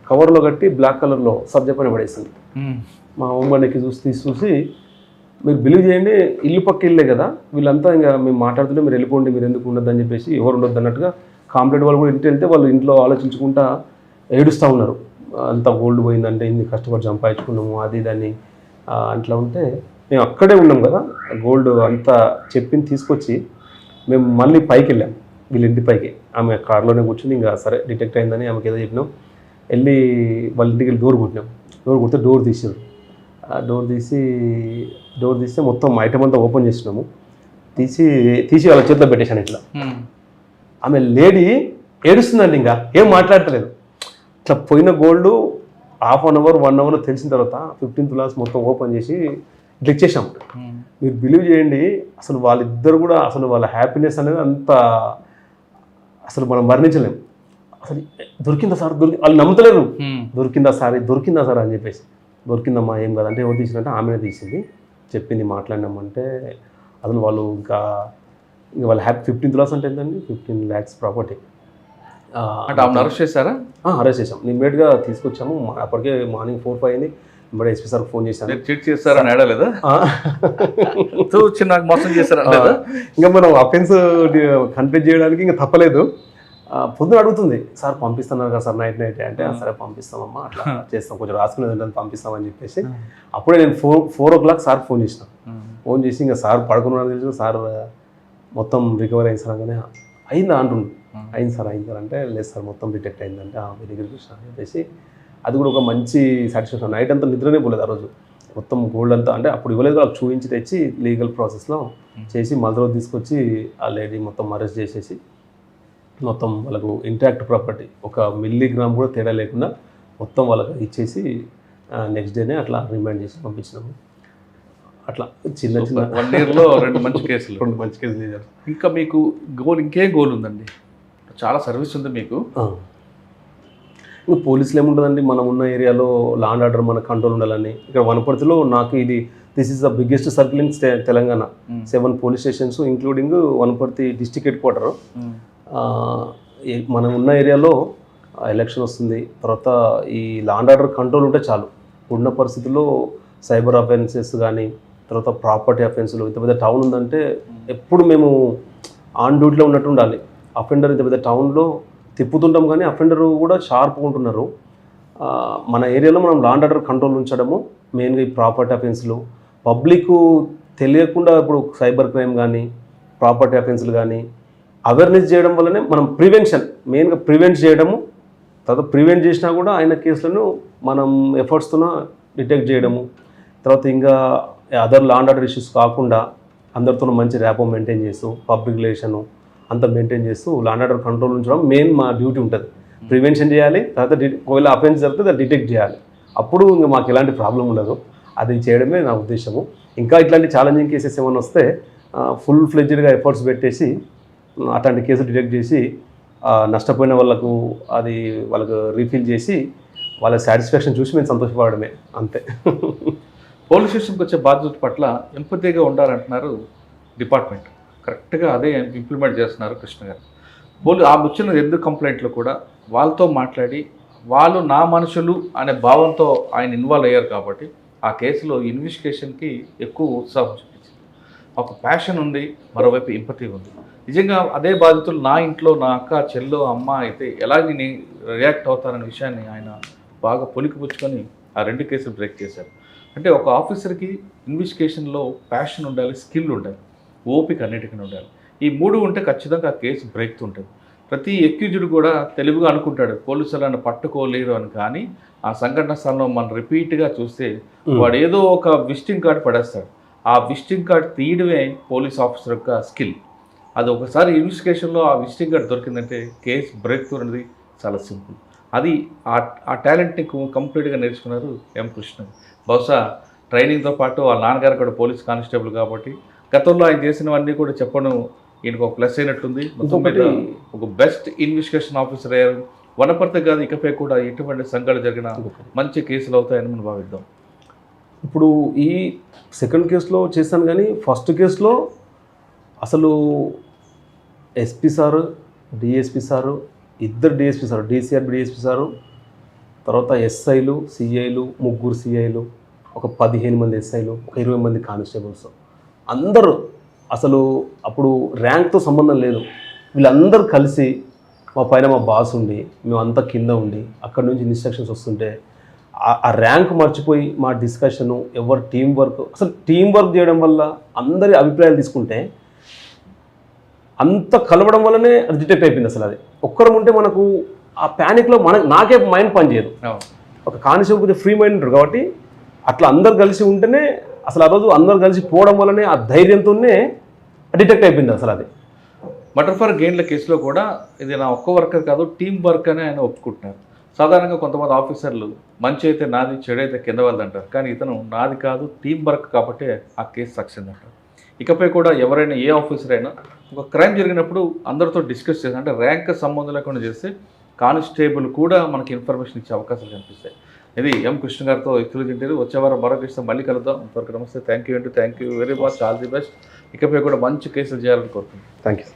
కవర్లో కట్టి బ్లాక్ కలర్లో సబ్జెక్ట్ పైన పడేసింది. మా ఉమ్మడికి చూసి మీరు బిలీవ్ చేయండి, ఇల్లు పక్క ఇల్లే కదా, వీళ్ళంతా ఇంకా మేము మాట్లాడుతుంటే మీరు వెళ్ళిపోండి, మీరు ఎందుకు ఉండొద్దు అని చెప్పేసి ఎవరు ఉండొద్దు అన్నట్టుగా కాంప్లైంట్ వాళ్ళు కూడా ఇంటి వెళ్తే వాళ్ళు ఇంట్లో ఆలోచించుకుంటా ఏడుస్తూ ఉన్నారు. అంత గోల్డ్ పోయిందంటే ఇన్ని కష్టపడి సంపాదించుకున్నాము అది దాన్ని అట్లా ఉంటే మేము అక్కడే ఉన్నాం కదా, గోల్డ్ అంతా చెప్పింది తీసుకొచ్చి మేము మళ్ళీ పైకి వెళ్ళాం, వీళ్ళ ఇంటి పైకి. ఆమె కార్లోనే కూర్చుని ఇంకా సరే డిటెక్ట్ అయిందని ఆమెకి ఏదో చెప్పినాం, వెళ్ళి వాళ్ళ ఇంటికి వెళ్ళి డోర్ కొడితే డోర్ తీసారు. డోర్ తీస్తే మొత్తం ఐటమ్ అంతా ఓపెన్ చేసినాము, తీసి వాళ్ళ చేతిలో పెట్టేశాను ఇట్లా. ఆమె లేడీ ఏడుస్తుందండి, ఇంకా ఏం మాట్లాడతలేదు. ఇట్లా పోయిన gold half an hour 1 hour తెలిసిన తర్వాత 15 tulas మొత్తం ఓపెన్ చేసి ఇట్లా ఇచ్చేసాం. మీరు బిలీవ్ చేయండి, అసలు వాళ్ళిద్దరు కూడా అసలు వాళ్ళ హ్యాపీనెస్ అనేది అంత అసలు మనం వర్ణించలేము. అసలు దొరికిందా సార్ వాళ్ళు నమ్ముతలేరు, దొరికిందా సార్ అని చెప్పేసి, దొరికిందమ్మా ఏం కాదంటే ఎవరు తీసినట్టే ఆమెనే తీసింది, చెప్పింది మాట్లాడినామంటే అసలు వాళ్ళు ఇంకా వాళ్ళ హ్యాపీ 15 lakhs అంటే ఏంటండి 15 lakhs ప్రాపర్టీ. అంటే ఆమెను అరెస్ట్ చేశారా? అరెస్ట్ చేసాం, ఇమ్మీడియట్గా తీసుకొచ్చాము. అప్పటికే మార్నింగ్ 4-5 అయింది. ఇమ్మడే ఎస్పీ సార్కి ఫోన్ చేశాను. చీట్ చేస్తారని ఏడలేదా? నాకు మోసం చేశారా? ఇంకా మనం అఫెన్స్ కంప్లీట్ చేయడానికి ఇంకా తప్పలేదు. పొద్దున అడుగుతుంది, సార్ పంపిస్తున్నారు కదా సార్ నైట్ అంటే సరే పంపిస్తామమ్మా, అట్లా చేస్తాం, కొంచెం రాసుకునేది ఉంటుంది పంపిస్తామని చెప్పేసి అప్పుడే నేను 4 o'clock సార్ ఫోన్ చేసిన. ఫోన్ చేసి ఇంకా సార్ పడుకున్నాను తెలిసి సార్ మొత్తం రికవరీ అయింది సార్ అనగానే అయిందా అంటుండు. అయింది సార్ అంటే లేదు సార్ మొత్తం డిటెక్ట్ అయిందంటే వెరీ గుడ్ కృష్ణ అని చెప్పేసి అది కూడా ఒక మంచి సాటిస్ఫాక్షన్. నైట్ అంతా నిద్రనే పోలేదు ఆ రోజు. మొత్తం గోల్డ్ అంతా అంటే అప్పుడు ఇవ్వలేదు, వాళ్ళకి చూపించి తెచ్చి లీగల్ ప్రాసెస్లో చేసి మళ్ళీ రోజు తీసుకొచ్చి ఆ లేడీ మొత్తం అరెస్ట్ చేసేసి మొత్తం వాళ్ళకు ఇంటాక్ట్ ప్రాపర్టీ 1 మిల్లీగ్రామ్ కూడా తేడా లేకుండా మొత్తం వాళ్ళకి ఇచ్చేసి నెక్స్ట్ డేనే అట్లా రిమైండ్ చేసి పంపించినాము. అట్లా చిన్న 1 yearలో 2 మంచి కేసులు. 2 మంచి కేసులు చేశారు. ఇంకా మీకు ఇంకేం గోల్ ఉందండి? చాలా సర్వీస్ ఉంది మీకు. ఇంకా పోలీసులు ఏముంటుందండి, మనం ఉన్న ఏరియాలో లా అండ్ ఆర్డర్ మన కంట్రోల్ ఉండాలని. ఇక్కడ వనపర్తిలో నాకు this is the biggest circle in Telangana. 7 police stations including Wanaparthy district head quarter. మనం ఉన్న ఏరియాలో ఎలక్షన్ వస్తుంది, తర్వాత ఈ లా అండ్ ఆర్డర్ కంట్రోల్ ఉంటే చాలు. ఉన్న పరిస్థితుల్లో సైబర్ అఫెన్సెస్ కానీ, తర్వాత ప్రాపర్టీ అఫెన్స్లు, ఇంత పెద్ద టౌన్ ఉందంటే ఎప్పుడు మేము ఆన్ డ్యూటీలో ఉన్నట్టు ఉండాలి. అఫెండర్ ఇంత పెద్ద టౌన్లో తిప్పుతుంటాం కానీ అఫెండర్ కూడా షార్ప్గా ఉంటున్నారు. మన ఏరియాలో మనం లా అండ్ ఆర్డర్ కంట్రోల్ ఉంచడము మెయిన్గా ఈ ప్రాపర్టీ అఫెన్స్లు పబ్లిక్ తెలియకుండా ఇప్పుడు సైబర్ క్రైమ్ కానీ ప్రాపర్టీ అఫెన్స్లు కానీ అవేర్నెస్ చేయడం వల్లనే మనం మెయిన్గా ప్రివెంట్ చేయడము. తర్వాత ప్రివెంట్ చేసినా కూడా ఆయన కేసులను మనం ఎఫర్ట్స్తో డిటెక్ట్ చేయడము. తర్వాత ఇంకా other law and order issues కాకుండా అందరితో మంచి ర్యాపో మెయింటైన్ చేస్తూ పబ్లిక్ రిలేషను అంతా మెయింటైన్ చేస్తూ లా అండ్ ఆర్డర్ కంట్రోల్ ఉంచడం మెయిన్ మా డ్యూటీ ఉంటుంది. ప్రివెన్షన్ చేయాలి, తర్వాత ఒకవేళ అఫెన్స్ జరిగితే దాన్ని డిటెక్ట్ చేయాలి. అప్పుడు ఇంకా మాకు ఎలాంటి ప్రాబ్లం ఉండదు. అది చేయడమే నా ఉద్దేశము. ఇంకా ఇట్లాంటి ఛాలెంజింగ్ కేసెస్ ఏమైనా వస్తే ఫుల్ ఫ్లెడ్జ్డ్గా ఎఫర్ట్స్ పెట్టేసి అట్లాంటి కేసులు డిటెక్ట్ చేసి నష్టపోయిన వాళ్ళకు రీఫిల్ చేసి వాళ్ళ సాటిస్ఫాక్షన్ చూసి మేము సంతోషపడమే అంతే. పోలీస్ స్టేషన్కి వచ్చే బాధ్యత పట్ల ఎంపతిగా ఉండాలంటున్నారు డిపార్ట్మెంట్. కరెక్ట్గా అదే ఇంప్లిమెంట్ చేస్తున్నారు కృష్ణ గారు. ఆ వచ్చిన 2 కంప్లైంట్లు కూడా వాళ్ళతో మాట్లాడి వాళ్ళు నా మనుషులు అనే భావంతో ఆయన ఇన్వాల్వ్ అయ్యారు కాబట్టి ఆ కేసులో ఇన్వెస్టిగేషన్కి ఎక్కువ ఉత్సాహం చూపించింది. ఒక ప్యాషన్ ఉంది, మరోవైపు ఎంపతి ఉంది. నిజంగా అదే బాధితులు నా ఇంట్లో నా అక్క చెల్లో అమ్మ అయితే ఎలాగ రియాక్ట్ అవుతారనే విషయాన్ని ఆయన బాగా పొలికిపుచ్చుకొని ఆ 2 కేసులు బ్రేక్ చేశారు. అంటే ఒక ఆఫీసర్కి ఇన్వెస్టిగేషన్లో ప్యాషన్ ఉండాలి, స్కిల్ ఉండాలి, ఓపిక అన్నిటికీ ఉండాలి. ఈ 3 ఉంటే ఖచ్చితంగా ఆ కేసు బ్రేక్ ఉంటుంది. ప్రతి ఎక్యూజ్డ్ కూడా తెలివిగా అనుకుంటాడు పోలీసులను పట్టుకోలేరు అని. కానీ ఆ సంఘటన స్థలంలో మనం రిపీట్గా చూస్తే వాడు ఏదో ఒక విజిటింగ్ కార్డు పడేస్తాడు. ఆ విజిటింగ్ కార్డు తీయడమే పోలీస్ ఆఫీసర్ యొక్క స్కిల్. అది ఒకసారి ఇన్వెస్టిగేషన్లో ఆ విజిటింగ్ కార్డు దొరికిందంటే కేసు బ్రేక్ త్రూ అనేది చాలా సింపుల్. అది ఆ టాలెంట్ని కంప్లీట్గా నేర్చుకున్నారు ఎం కృష్ణ. బహుశా ట్రైనింగ్తో పాటు వాళ్ళ నాన్నగారు కూడా పోలీస్ కానిస్టేబుల్ కాబట్టి గతంలో ఆయన చేసినవన్నీ కూడా చెప్పడం ఈయనకు ఒక ప్లస్ అయినట్టుంది. మొత్తం మీద ఒక బెస్ట్ ఇన్వెస్టిగేషన్ ఆఫీసర్ అయ్యారు. వనపర్తి కాదు, ఇకపై కూడా ఎటువంటి సంఘటన జరిగిన మంచి కేసులు అవుతాయని మనం భావిద్దాం. ఇప్పుడు ఈ సెకండ్ కేసులో చేశాను కానీ ఫస్ట్ కేసులో అసలు SP sir, DSP sir, 2 DSP sir, DCRB DSP sir, తర్వాత ఎస్ఐలు, సిఐలు, 3 సిఐలు, ఒక 15 మంది ఎస్ఐలు, ఒక 20 మంది కానిస్టేబుల్స్, అందరూ అసలు అప్పుడు ర్యాంక్తో సంబంధం లేదు. వీళ్ళందరూ కలిసి మా పైన మా బాస్ ఉండి మేమంతా కింద ఉండి అక్కడి నుంచి ఇన్స్ట్రక్షన్స్ వస్తుంటే ఆ ర్యాంక్ మర్చిపోయి మా డిస్కషను ఎవరు టీం వర్క్, అసలు టీం వర్క్ చేయడం వల్ల అందరి అభిప్రాయాలు తీసుకుంటే అంత కలవడం వల్లనే అది డిటెక్ట్ అయిపోయింది. అసలు అది ఒక్కరం ఉంటే మనకు ఆ ప్యానిక్లో నాకే మైండ్ పనిచేయదు. ఒక కానిస్టేబుల్ కొంచెం ఫ్రీ మైండ్ ఉంటారు కాబట్టి అట్లా అందరు కలిసి ఉంటేనే అసలు ఆ రోజు అందరు కలిసి పోవడం వల్లనే ఆ ధైర్యంతోనే డిటెక్ట్ అయిపోయింది అసలు అది. మర్డర్ ఫర్ గెయిన్ల కేసులో కూడా ఇది నా ఒక్క వర్కర్ కాదు, టీం వర్క్ అని ఆయన ఒప్పుకుంటున్నారు. సాధారణంగా కొంతమంది ఆఫీసర్లు మంచి అయితే నాది, చెడు అయితే కింద వాళ్ళది అంటారు. కానీ ఇతను నాది కాదు, టీం వర్క్ కాబట్టి ఆ కేసు సక్సెస్ అంటారు. ఇకపై కూడా ఎవరైనా ఏ ఆఫీసర్ అయినా ఒక క్రైమ్ జరిగినప్పుడు అందరితో డిస్కస్ చేసి, అంటే ర్యాంక్ సంబంధం లేకుండా చేస్తే కానిస్టేబుల్ కూడా మనకి ఇన్ఫర్మేషన్ ఇచ్చే అవకాశాలు కనిపిస్తాయి. ఇది ఎం కృష్ణ గారితో వ్యక్తులు తింటారు. వచ్చే వారం మరొక ఇష్టం మళ్ళీ కలుద్దాం. అంతవరకు నమస్తే. థ్యాంక్ యూ అండి. Thank you very much. All the best. ఇకపై కూడా మంచి కేసులు చేయాలని కోరుకుంటున్నాను. Thank you.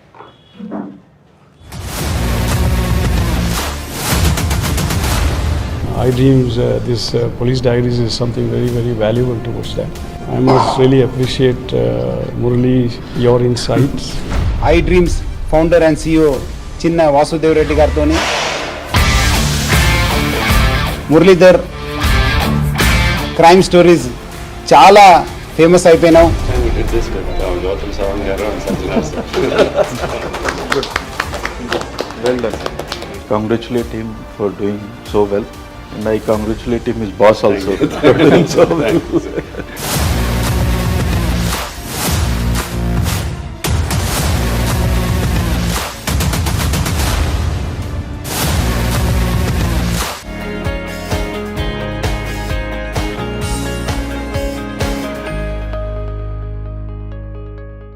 I dreams, this police diaries is something very, very valuable towards that. I must really appreciate Murali, your insights. I dreams founder and CEO చిన్న వాసుదేవ్ రెడ్డి గారితో Muralidhar crime stories చాలా famous అయిపోయినావు. Well done. I congratulate him for doing so well, and I congratulate him, his boss also. For doing so well.